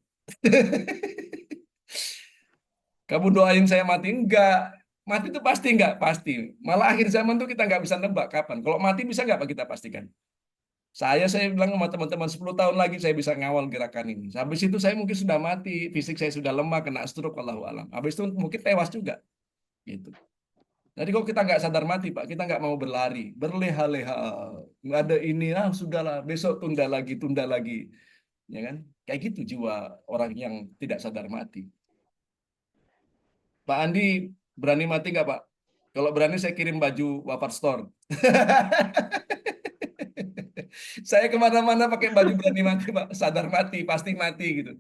Kamu doain saya mati? Enggak. Mati itu pasti enggak? Pasti. Malah akhir zaman tuh kita nggak bisa nebak kapan. Kalau mati bisa nggak Pak kita pastikan? Saya bilang sama teman-teman 10 tahun lagi saya bisa ngawal gerakan ini. Habis itu saya mungkin sudah mati, fisik saya sudah lemah, kena stroke, Allahu alam. Habis itu mungkin tewas juga. Gitu. Jadi kalau kita nggak sadar mati, Pak, kita nggak mau berlari, berleha-leha. Nggak ada ini, sudahlah, besok tunda lagi. Ya kan? Kayak gitu jiwa orang yang tidak sadar mati. Pak Andi, berani mati nggak, Pak? Kalau berani saya kirim baju Wafat Store. Saya kemana-mana pakai baju berani mati, Pak. Sadar mati, pasti mati gitu.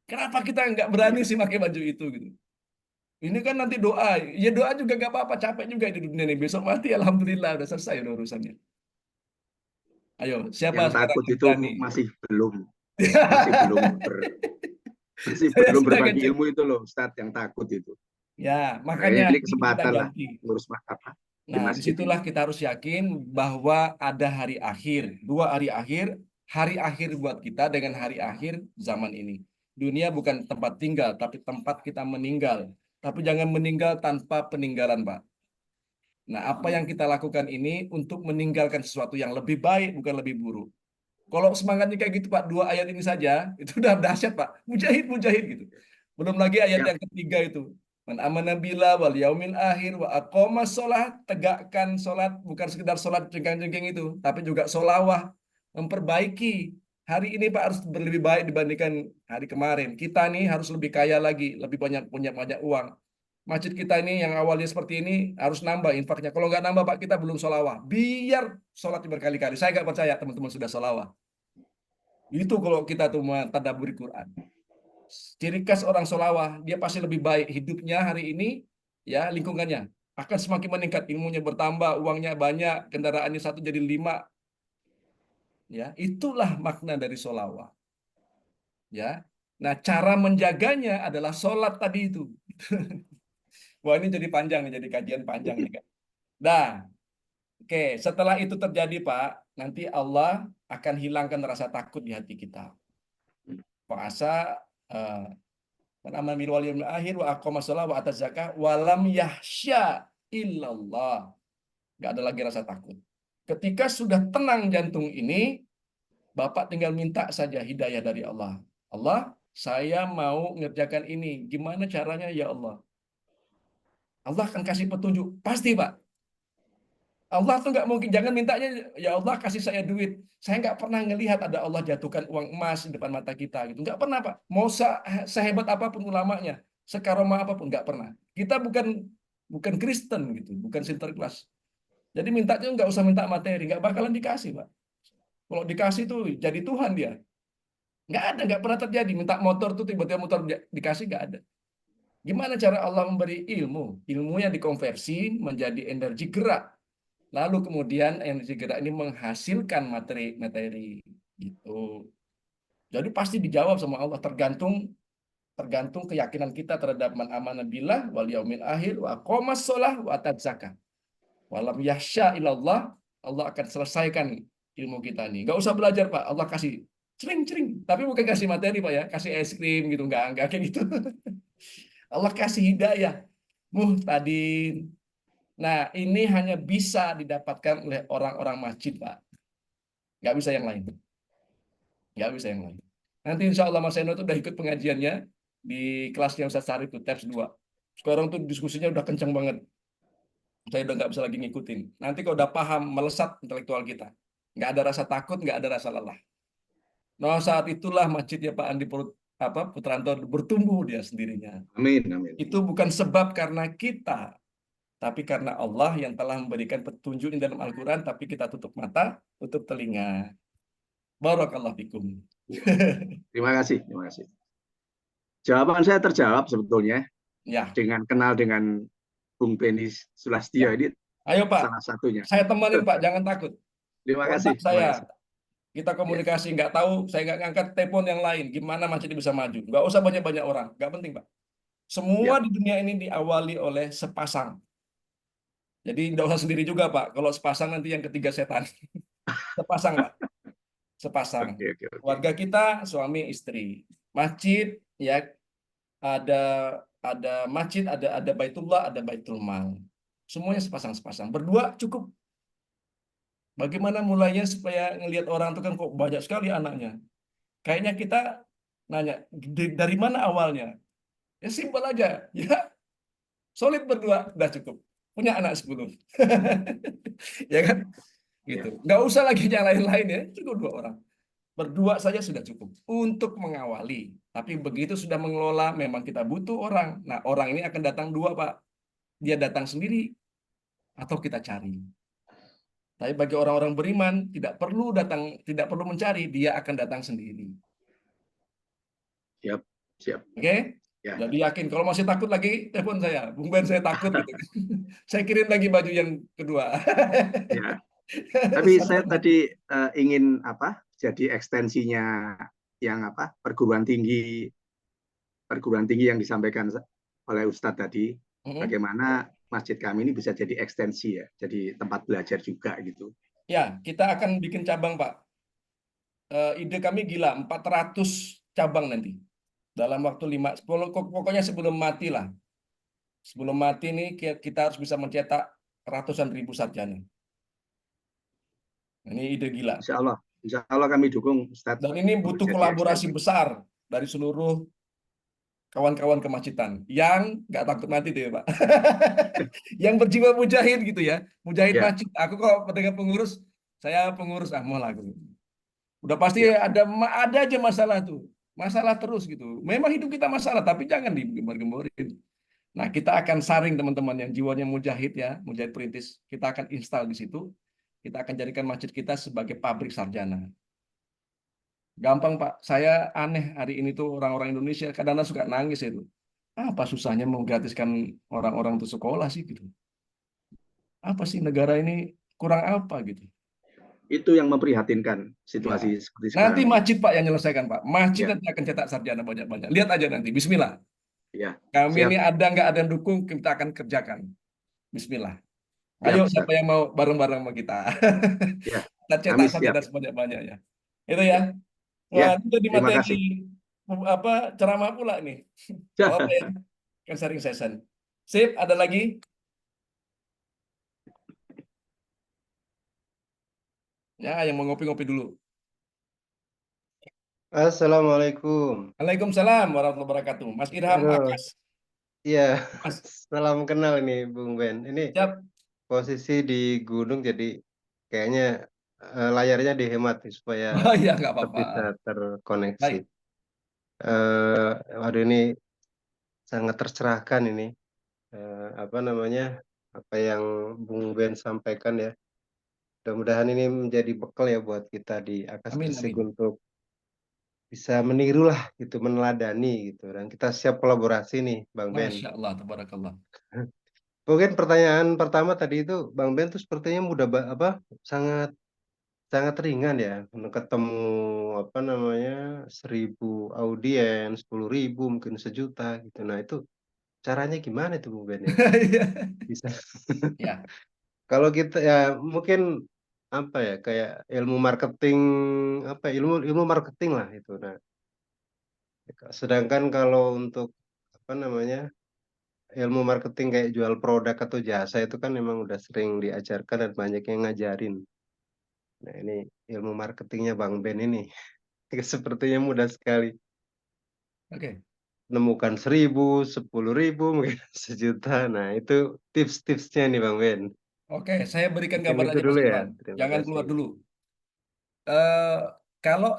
Kenapa kita nggak berani sih pakai baju itu gitu? Ini kan nanti doa. Ya doa juga nggak apa-apa, capek juga di dunia ini. Besok mati, alhamdulillah udah selesai udah urusannya. Ayo, siapa Yang sekarang takut yang itu berani? masih belum masih Saya belum sudah berbagi ngecek. ilmu itu loh, Ustadz, yang takut itu. Ya, Makanya makanya ini ini kita kesempatan lah ganti. ngurus apa di Nah, masjid disitulah ini. kita harus yakin bahwa ada hari akhir, dua hari akhir buat kita dengan hari akhir zaman ini. Dunia bukan tempat tinggal, tapi tempat kita meninggal. Tapi jangan meninggal tanpa peninggalan, Pak. Nah, apa yang kita lakukan ini untuk meninggalkan sesuatu yang lebih baik, bukan lebih buruk. Kalau semangatnya kayak gitu, Pak, 2 ayat ini saja, itu udah dahsyat, Pak. Mujahid, mujahid gitu. Belum lagi ayat Ya, yang ketiga itu. Man amana billah wal yaumil akhir wa aqamas sholat, tegakkan sholat, bukan sekedar sholat jengkang-jengking itu, tapi juga sholawah, memperbaiki. Hari ini Pak harus lebih baik dibandingkan hari kemarin. Kita nih harus lebih kaya lagi, lebih banyak punya banyak uang. Masjid kita ini yang awalnya seperti ini harus nambah infaknya. Kalau nggak nambah Pak, kita belum sholawah. Biar sholat berkali-kali. Saya nggak percaya teman-teman sudah sholawah. Itu kalau kita tuh mentadabburi Quran. Ciri khas orang Solawah, dia pasti lebih baik hidupnya hari ini, ya lingkungannya akan semakin meningkat, ilmunya bertambah, uangnya banyak, kendaraannya 1 jadi 5, ya itulah makna dari Solawah, ya. Nah cara menjaganya adalah sholat tadi itu. Wah ini jadi panjang nih, jadi kajian panjang nih kan. Nah, oke, setelah itu terjadi Pak, nanti Allah akan hilangkan rasa takut di hati kita. Puasa aman bil wal yaumil akhir wa aqamas shalah wa ataz zakah wa lam yahsya illallah. Enggak ada lagi rasa takut. Ketika sudah tenang jantung ini, Bapak tinggal minta saja hidayah dari Allah. Allah, saya mau ngerjakan ini. Gimana caranya ya Allah? Allah akan kasih petunjuk. Pasti, Pak. Allah tuh nggak mungkin, jangan mintanya, ya Allah kasih saya duit. Saya nggak pernah ngelihat ada Allah jatuhkan uang emas di depan mata kita gitu. Nggak pernah Pak. Mau sehebat apapun ulamanya, sekaromah apapun nggak pernah. Kita bukan Kristen gitu, bukan Sinterklas. Jadi mintanya nggak usah minta materi, nggak bakalan dikasih Pak. Kalau dikasih tuh jadi Tuhan dia. Nggak ada, nggak pernah terjadi. Minta motor tuh tiba-tiba motor dikasih nggak ada. Gimana cara Allah memberi ilmu? Ilmunya dikonversi menjadi energi gerak. Lalu kemudian energi gerak ini menghasilkan materi-materi gitu. Jadi pasti dijawab sama Allah, tergantung keyakinan kita terhadap man amana billah wal yaumil akhir wa aqamas shalah wa ataz zakah. Walam yahsya ilallah, Allah akan selesaikan ilmu kita nih. Enggak usah belajar, Pak. Allah kasih cering-cering, tapi bukan kasih materi, Pak ya, kasih es krim gitu, enggak kayak gitu. Allah kasih hidayah, muhtadin. Nah, ini hanya bisa didapatkan oleh orang-orang masjid, Pak. Nggak bisa yang lain. Nggak bisa yang lain. Nanti insya Allah Mas Eno itu udah ikut pengajiannya di kelasnya Ustaz Sarif itu, TAPS 2. Sekarang tuh diskusinya udah kencang banget. Saya udah nggak bisa lagi ngikutin. Nanti kalau udah paham, melesat intelektual kita. Nggak ada rasa takut, nggak ada rasa lelah. Nah, saat itulah masjidnya Pak Andi Putranto bertumbuh dia sendirinya. Amin, amin. Itu bukan sebab karena kita, tapi karena Allah yang telah memberikan petunjuk di dalam Al-Quran, tapi kita tutup mata, tutup telinga. Barakallahu fikum. Terima kasih, terima kasih. Jawaban saya terjawab sebetulnya Ya, dengan kenal dengan Bung Beni Sulastyo ya. ini Ayo Pak, salah satunya. saya temenin Pak, jangan takut. Terima Kontak kasih, terima saya, kasih. kita komunikasi, nggak tahu, saya nggak ngangkat telepon yang lain, gimana masjid ini bisa maju. Nggak usah banyak-banyak orang, nggak penting Pak. Semua Ya. di dunia ini diawali oleh sepasang. Jadi nggak usah sendiri juga Pak, kalau sepasang nanti yang ketiga setan. Sepasang Pak, sepasang. Oke, oke, oke. Warga kita, suami, istri. Masjid, ya ada masjid, ada Baitullah, ada Baitul Mal. Semuanya sepasang-sepasang. Berdua cukup. Bagaimana mulainya supaya ngelihat orang itu kan kok banyak sekali anaknya. Kayaknya kita nanya, dari mana awalnya? Ya simpel aja. Ya, solid berdua, udah cukup. Punya anak 10. Ya kan? Gitu. Nggak usah lagi yang lain-lain ya, cukup 2 orang. Berdua saja sudah cukup untuk mengawali. Tapi begitu sudah mengelola, memang kita butuh orang. Nah, orang ini akan datang 2, Pak. Dia datang sendiri atau kita cari. Tapi bagi orang-orang beriman tidak perlu datang, tidak perlu mencari, dia akan datang sendiri. Siap, siap. Oke? Ya. Jadi yakin. Kalau masih takut lagi, telepon saya. Bung Ben, saya takut gitu. Saya kirim lagi baju yang kedua. Ya. Tapi saya tadi ingin jadi ekstensinya yang perguruan tinggi yang disampaikan oleh Ustadz tadi. Bagaimana masjid kami ini bisa jadi ekstensi ya, jadi tempat belajar juga gitu. Ya, kita akan bikin cabang Pak. Ide kami gila, 400 cabang nanti. Dalam waktu 5, pokoknya sebelum mati lah. Sebelum mati nih kita harus bisa mencetak ratusan ribu sarjana. Ini ide gila. Insya Allah kami dukung Ustadz. Dan ini butuh kolaborasi besar dari seluruh kawan-kawan kemacetan yang nggak takut mati deh Pak. Yang berjiwa mujahid gitu ya. Mujahid masjid. Aku kok dengan pengurus, saya pengurus mau lah. Udah pasti ada aja masalah tuh. Masalah terus gitu. Memang hidup kita masalah, tapi jangan digembar-gemborin. Nah, kita akan saring teman-teman yang jiwanya mujahid ya, mujahid perintis. Kita akan install di situ. Kita akan jadikan masjid kita sebagai pabrik sarjana. Gampang Pak, saya aneh hari ini tuh orang-orang Indonesia kadang-kadang suka nangis itu. Apa susahnya menggratiskan orang-orang untuk sekolah sih gitu? Apa sih negara ini kurang apa gitu? Itu yang memprihatinkan situasi seperti sekarang. Nanti masjid Pak yang menyelesaikan Pak. Masjid nanti akan cetak sarjana banyak-banyak. Lihat aja nanti. Bismillah. Ya. Kami ini ada nggak ada yang dukung, kita akan kerjakan. Bismillah. Ayo siapa yang mau bareng-bareng sama kita? Ya. Kita cetak sarjana sebanyak-banyaknya. Itu ya. Wah, itu jadi materi ceramah pula nih. Apa ya? Kan sharing session. Sip, ada lagi? Ya, yang mau ngopi-ngopi dulu. Assalamualaikum. Waalaikumsalam warahmatullahi wabarakatuh. Mas Irham Akas. Iya, salam kenal nih Bung Ben. Ini posisi di gunung jadi kayaknya layarnya dihemat nih, supaya ya, nggak apa-apa. bisa terkoneksi. Waduh, ini sangat tercerahkan ini. Apa yang Bung Ben sampaikan ya. Mudah-mudahan ini menjadi bekal ya buat kita di Akas Gresik untuk bisa meniru lah gitu, meneladani gitu, dan kita siap kolaborasi nih Bang Ben. Masya Allah, tabarakallah. Mungkin pertanyaan pertama tadi itu Bang Ben tuh sepertinya sangat ringan ya, ketemu 1.000 audiens, 10.000 mungkin 1.000.000 gitu. Nah itu caranya gimana tuh Bang Ben ya? Bisa. Ya. Kalau kita ya mungkin kayak ilmu marketing, ilmu marketing lah itu. Nah, sedangkan kalau untuk ilmu marketing kayak jual produk atau jasa itu kan memang udah sering diajarkan dan banyak yang ngajarin. Nah, ini ilmu marketingnya Bang Ben ini sepertinya mudah sekali. Oke. Menemukan 1.000, 10.000, mungkin 1.000.000. Nah, itu tips-tipsnya nih Bang Ben. Oke, saya berikan Mungkin gambar itu aja Mas dulu ya. Irfan. Terima Jangan kasih. keluar dulu. Kalau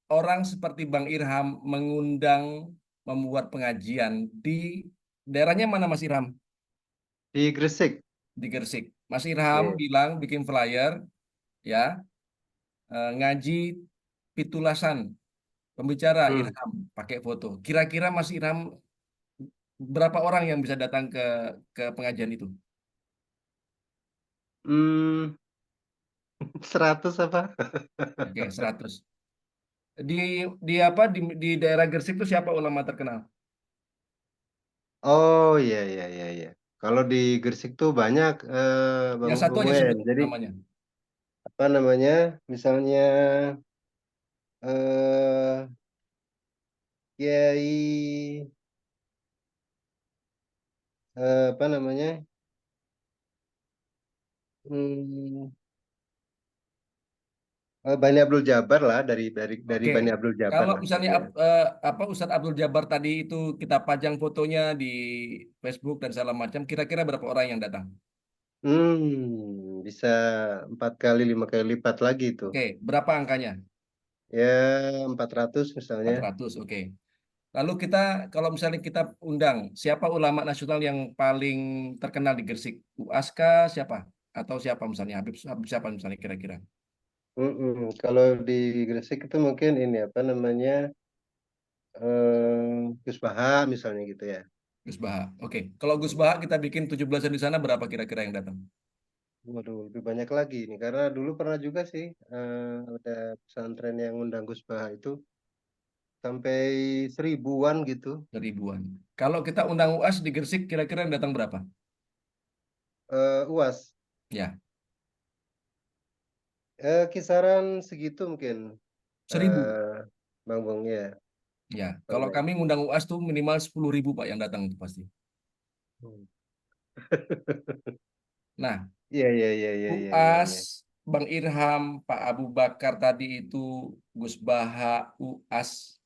orang seperti Bang Irham mengundang membuat pengajian di daerahnya mana Mas Irham? Di Gresik. Di Gresik. Mas Irham Iya. bilang bikin flyer ya, ngaji pitulasan, pembicara Hmm. Irham pakai foto. Kira-kira Mas Irham berapa orang yang bisa datang ke pengajian itu? Hmm, 100 apa? Oke, 100. Di apa di daerah Gresik itu siapa ulama terkenal? Oh iya iya iya iya. Kalau di Gresik tuh banyak Yang satu Bang aja Wen. sebut Jadi namanya. apa namanya? Misalnya eh Kiai apa namanya? Hmm, Bani Abdul Jabar lah dari Oke. Bani Abdul Jabar Kalau lah misalnya gitu ya. apa Ustadz Abdul Jabar tadi itu kita pajang fotonya di Facebook dan segala macam, kira-kira berapa orang yang datang? Bisa 4 kali 5 kali lipat lagi itu. Oke, berapa angkanya? Ya 400 misalnya. 400. Oke. Lalu kita kalau misalnya kita undang siapa ulama nasional yang paling terkenal di Gresik? UASKA siapa? Atau siapa misalnya Habib siapa misalnya kira-kira? Kalau di Gresik itu mungkin ini apa namanya Gus Baha misalnya gitu ya. Gus Baha. Oke. Kalau Gus Baha kita bikin 17-an di sana berapa kira-kira yang datang? Waduh, lebih banyak lagi ini karena dulu pernah juga sih ada pesantren yang undang Gus Baha itu sampai 1000-an gitu. 1000-an. Kalau kita undang UAS di Gresik kira-kira yang datang berapa? UAS Ya, kisaran segitu mungkin 1000. Bang Bong ya. Ya, Bang kalau Ben. kami ngundang UAS tuh minimal 10.000 Pak yang datang itu pasti. Hmm. Nah, Iya iya iya iya iya iya. UAS, Iya. Bang Irham, Pak Abu Bakar tadi itu, Gus Baha, UAS,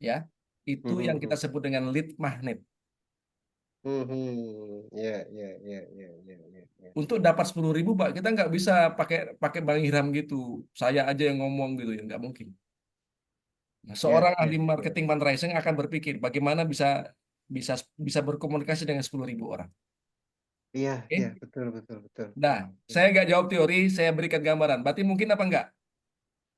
ya, itu yang kita sebut dengan lead magnet. Ya ya ya ya ya ya. Ya. Untuk dapat 10.000 Pak, kita nggak bisa pakai pakai Bang Irham gitu. Saya aja yang ngomong gitu ya, nggak mungkin. Nah, Ya, seorang ahli ya, ya. marketing fundraising akan berpikir bagaimana bisa bisa bisa berkomunikasi dengan 10.000 orang. Iya, iya, Oke? betul, betul, betul. Nah, saya nggak jawab teori, saya berikan gambaran. Berarti mungkin apa enggak?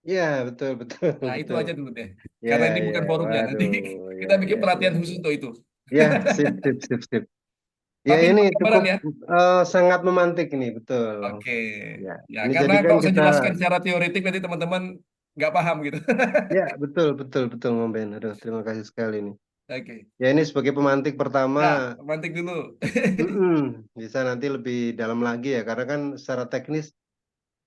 Iya, betul, betul, Nah, itu betul. aja dulu deh. Ya, Karena ini ya, bukan forumnya. Nanti waduh, ya, kita bikin ya, ya, pelatihan khusus ya. untuk itu. Ya, sip, sip, sip, sip. Ya, Tapi ini bukan gambaran cukup ya. sangat memantik ini, betul. Oke. Ya, Ya, ini karena jadikan kalau saya kita, jelaskan secara teoretik nanti teman-teman nggak paham gitu. ya, betul, betul, betul, Om Ben. Aduh, terima kasih sekali nih. Oke. Ya, ini sebagai pemantik pertama, Nah, mantik dulu. bisa nanti lebih dalam lagi ya, karena kan secara teknis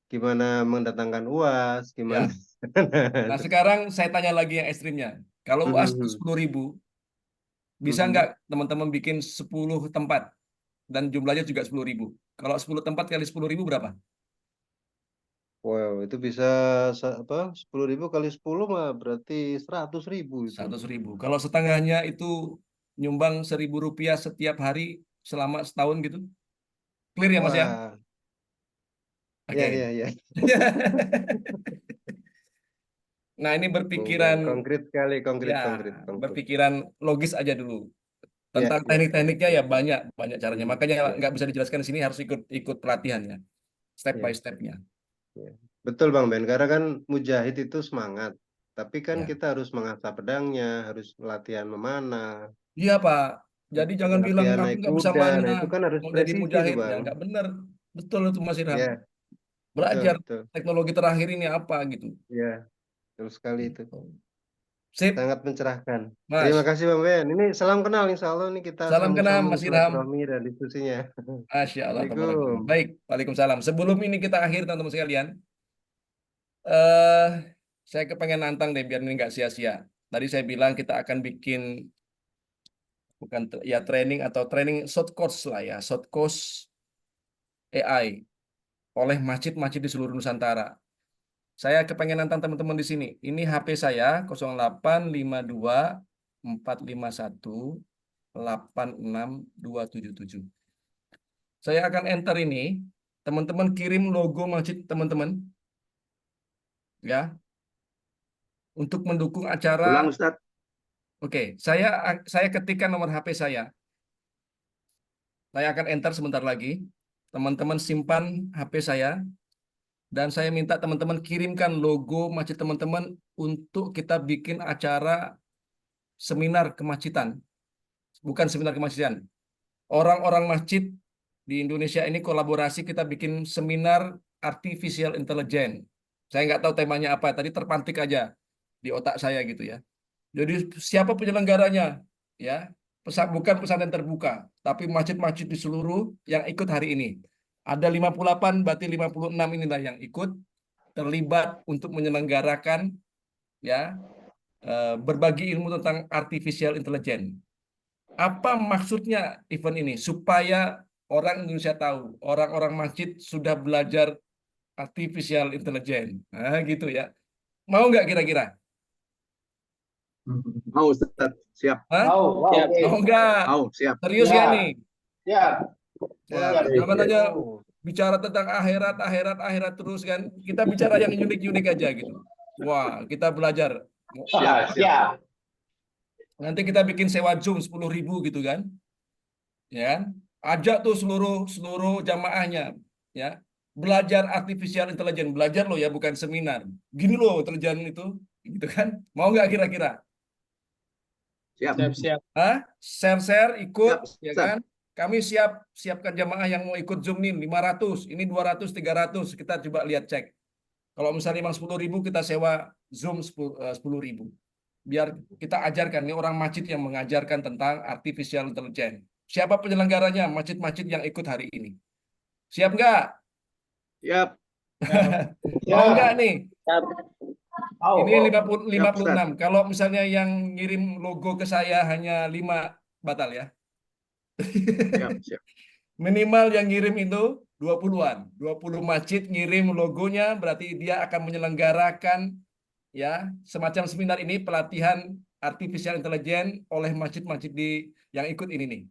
gimana mendatangkan UAS, gimana. Ya. Nah, sekarang saya tanya lagi yang ekstrimnya. Kalau UAS itu 10.000, bisa nggak teman-teman bikin 10 tempat? Dan jumlahnya juga 10.000. Kalau 10 tempat kali 10.000 berapa? Wow, itu bisa apa? 10.000 kali 10 mah berarti 100.000 itu. 100.000. Kalau setengahnya itu nyumbang Rp1.000 setiap hari selama setahun gitu. Clear ya Mas ya? Wah, ya Oke. ya ya. Nah, ini Bung Ben, berpikiran konkret sekali, ya, konkret, konkret, konkret. berpikiran logis aja dulu. Ya, Tentang ya, ya, teknik-tekniknya ya, ya ya. banyak banyak caranya. Makanya Ya, nggak bisa dijelaskan di sini harus ikut ikut pelatihannya, step by ya, stepnya. ya. Betul Bang Ben, karena kan mujahid itu semangat. Tapi kan Ya. kita harus mengasah pedangnya, harus latihan memanah, Iya Pak. Jadi jangan bilang latihan aku naik nggak bisa kuda. mana Nah, itu kan harus mau jadi presisi tuh mujahid ya Bang. nggak benar. Betul itu Mas Irham. Ya, betul, Belajar betul. teknologi terakhir ini apa gitu. Ya, betul sekali itu. Sip, Sangat mencerahkan. Terima Mas. kasih Bang Ben. Ini salam kenal insya Allah ini kita Salam kenal sambung-sambung Mas Irham. silaturahmi dan diskusinya. Masya Allah, tabarakallah. Assalamualaikum. Baik, Waalaikumsalam. Sebelum ini kita akhir teman-teman sekalian, eh saya kepengen nantang deh biar ini nggak sia-sia. Tadi saya bilang kita akan bikin bukan ya training atau training short course lah ya, short course AI oleh masjid-masjid di seluruh Nusantara. Saya kepengen nantang teman-teman di sini. Ini HP saya 0852 451 86277. Saya akan enter ini. Teman-teman kirim logo masjid teman-teman. Ya. untuk mendukung acara. Ulang Ustadz. Oke, saya ketikkan nomor HP saya. Saya akan enter sebentar lagi. Teman-teman simpan HP saya. Dan saya minta teman-teman kirimkan logo masjid teman-teman untuk kita bikin acara seminar kemacetan. Bukan seminar kemacetan. Orang-orang masjid di Indonesia ini kolaborasi, kita bikin seminar artificial intelligence. Saya nggak tahu temanya apa, tadi terpantik aja di otak saya gitu ya. Jadi siapa penyelenggaranya? Ya, bukan pesantren terbuka, tapi masjid-masjid di seluruh yang ikut hari ini. Ada 58, berarti 56 inilah yang ikut terlibat untuk menyelenggarakan ya berbagi ilmu tentang artificial intelligence. Apa maksudnya event ini? Supaya orang Indonesia tahu, orang-orang masjid sudah belajar artificial intelligence. Nah, gitu ya. Mau nggak kira-kira? Mau Ustadz, siap. Hah? Mau, Mau nggak? Mau, siap. Serius Siap. nggak nih? Siap. Wah, jangan aja bicara tentang akhirat terus kan. Kita bicara yang unik-unik aja gitu. Wah, kita belajar. Siap. Nanti kita bikin sewa Zoom 10.000 gitu kan. Ya kan? Ajak tuh seluruh jamaahnya ya. Belajar artificial intelligence, belajar loh ya, bukan seminar. Gini loh intelijen itu, gitu kan. Mau nggak kira-kira? Siap. Siap. Hah? Share ikut, Siap, ya Ustaz. kan? Kami siapkan jamaah yang mau ikut Zoom nih 500, ini 200, 300. Kita coba lihat cek. Kalau misalnya memang 10.000, kita sewa Zoom 10.000. Biar kita ajarkan, ini orang masjid yang mengajarkan tentang artificial intelligence. Siapa penyelenggaranya? Masjid-masjid yang ikut hari ini. Siap nggak? Siap. Mau nggak nih? Mau. Ini 56. Ustaz. Kalau misalnya yang ngirim logo ke saya hanya 5, batal ya. Siap. Minimal yang ngirim itu 20-an. 20 masjid ngirim logonya, berarti dia akan menyelenggarakan ya semacam seminar ini, pelatihan artificial intelligence oleh masjid-masjid yang ikut ini nih.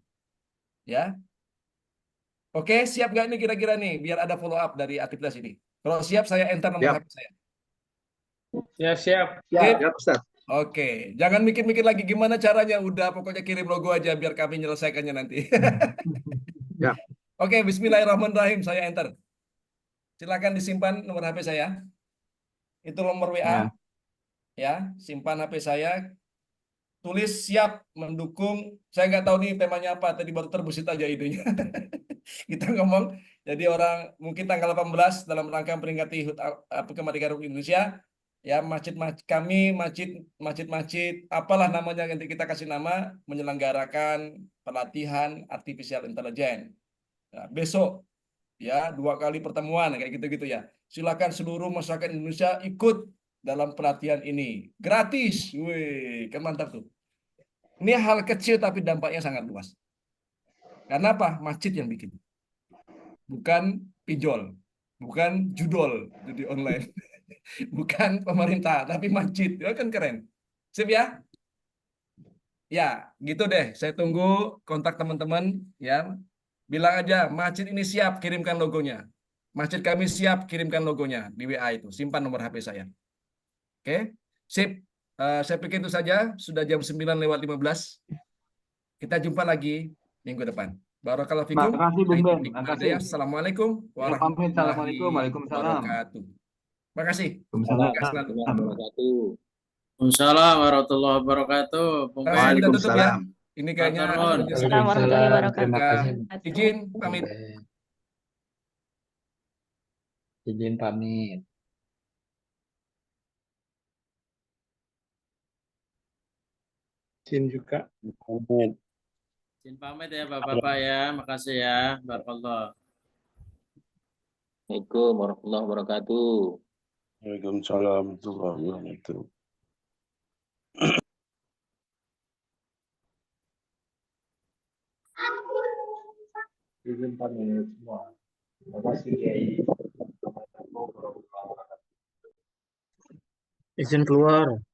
Ya. Oke, siap nggak nih kira-kira nih biar ada follow up dari aktivitas ini. Kalau siap, saya enter nomor HP saya. Siap. Siap, Ustaz. Oke, jangan mikir-mikir lagi gimana caranya. Udah, pokoknya kirim logo aja biar kami menyelesaikannya nanti. Ya. Oke, Bismillahirrahmanirrahim. Saya enter. Silakan disimpan nomor HP saya. Itu nomor WA. Ya, simpan HP saya. Tulis siap mendukung. Saya nggak tahu nih temanya apa. Tadi baru terbesit aja idenya. Kita ngomong. Jadi orang mungkin tanggal 18 dalam rangka memperingati HUT kemerdekaan Republik Indonesia. Ya, masjid apalah namanya, nanti kita kasih nama, menyelenggarakan pelatihan artificial intelligence. Nah, besok ya 2 kali pertemuan kayak gitu-gitu ya. Silakan seluruh masyarakat Indonesia ikut dalam pelatihan ini gratis. Wih, kan mantap tuh. Ini hal kecil tapi dampaknya sangat luas. Karena apa? Masjid yang bikin. Bukan pinjol, bukan judol judi online. Bukan pemerintah, tapi masjid. Ya kan keren. Sip ya? Ya, gitu deh. Saya tunggu kontak teman-teman ya. Bilang aja, masjid ini siap, kirimkan logonya. Masjid kami siap, kirimkan logonya di WA itu. Simpan nomor HP saya. Oke? Sip. Saya pikir itu saja. Sudah jam 9:15. Kita jumpa lagi minggu depan. Barakallahu fikum. Makasih, Bung Ben. Makasih. Assalamualaikum Ya, pamit. warahmatullahi Assalamualaikum. Waalaikumsalam. wabarakatuh. Makasih. Waalaikumsalam. Semoga selalu. Waalaikumsalam warahmatullahi wabarakatuh. Bung Ben. Kita tutup ya. Waalaikumsalam. Ini kayaknya Matur nuwun. Assalamualaikum warahmatullahi wabarakatuh. Terima kasih. izin pamit. Izin pamit. Izin juga. Izin pamit ya Bapak-Bapak ya. Makasih ya. Barakallah. Assalamualaikum warahmatullahi wabarakatuh. Waalaikumsalam warahmatullahi wabarakatuh. Izin pamit semua. Terima kasih Kiai. Izin keluar.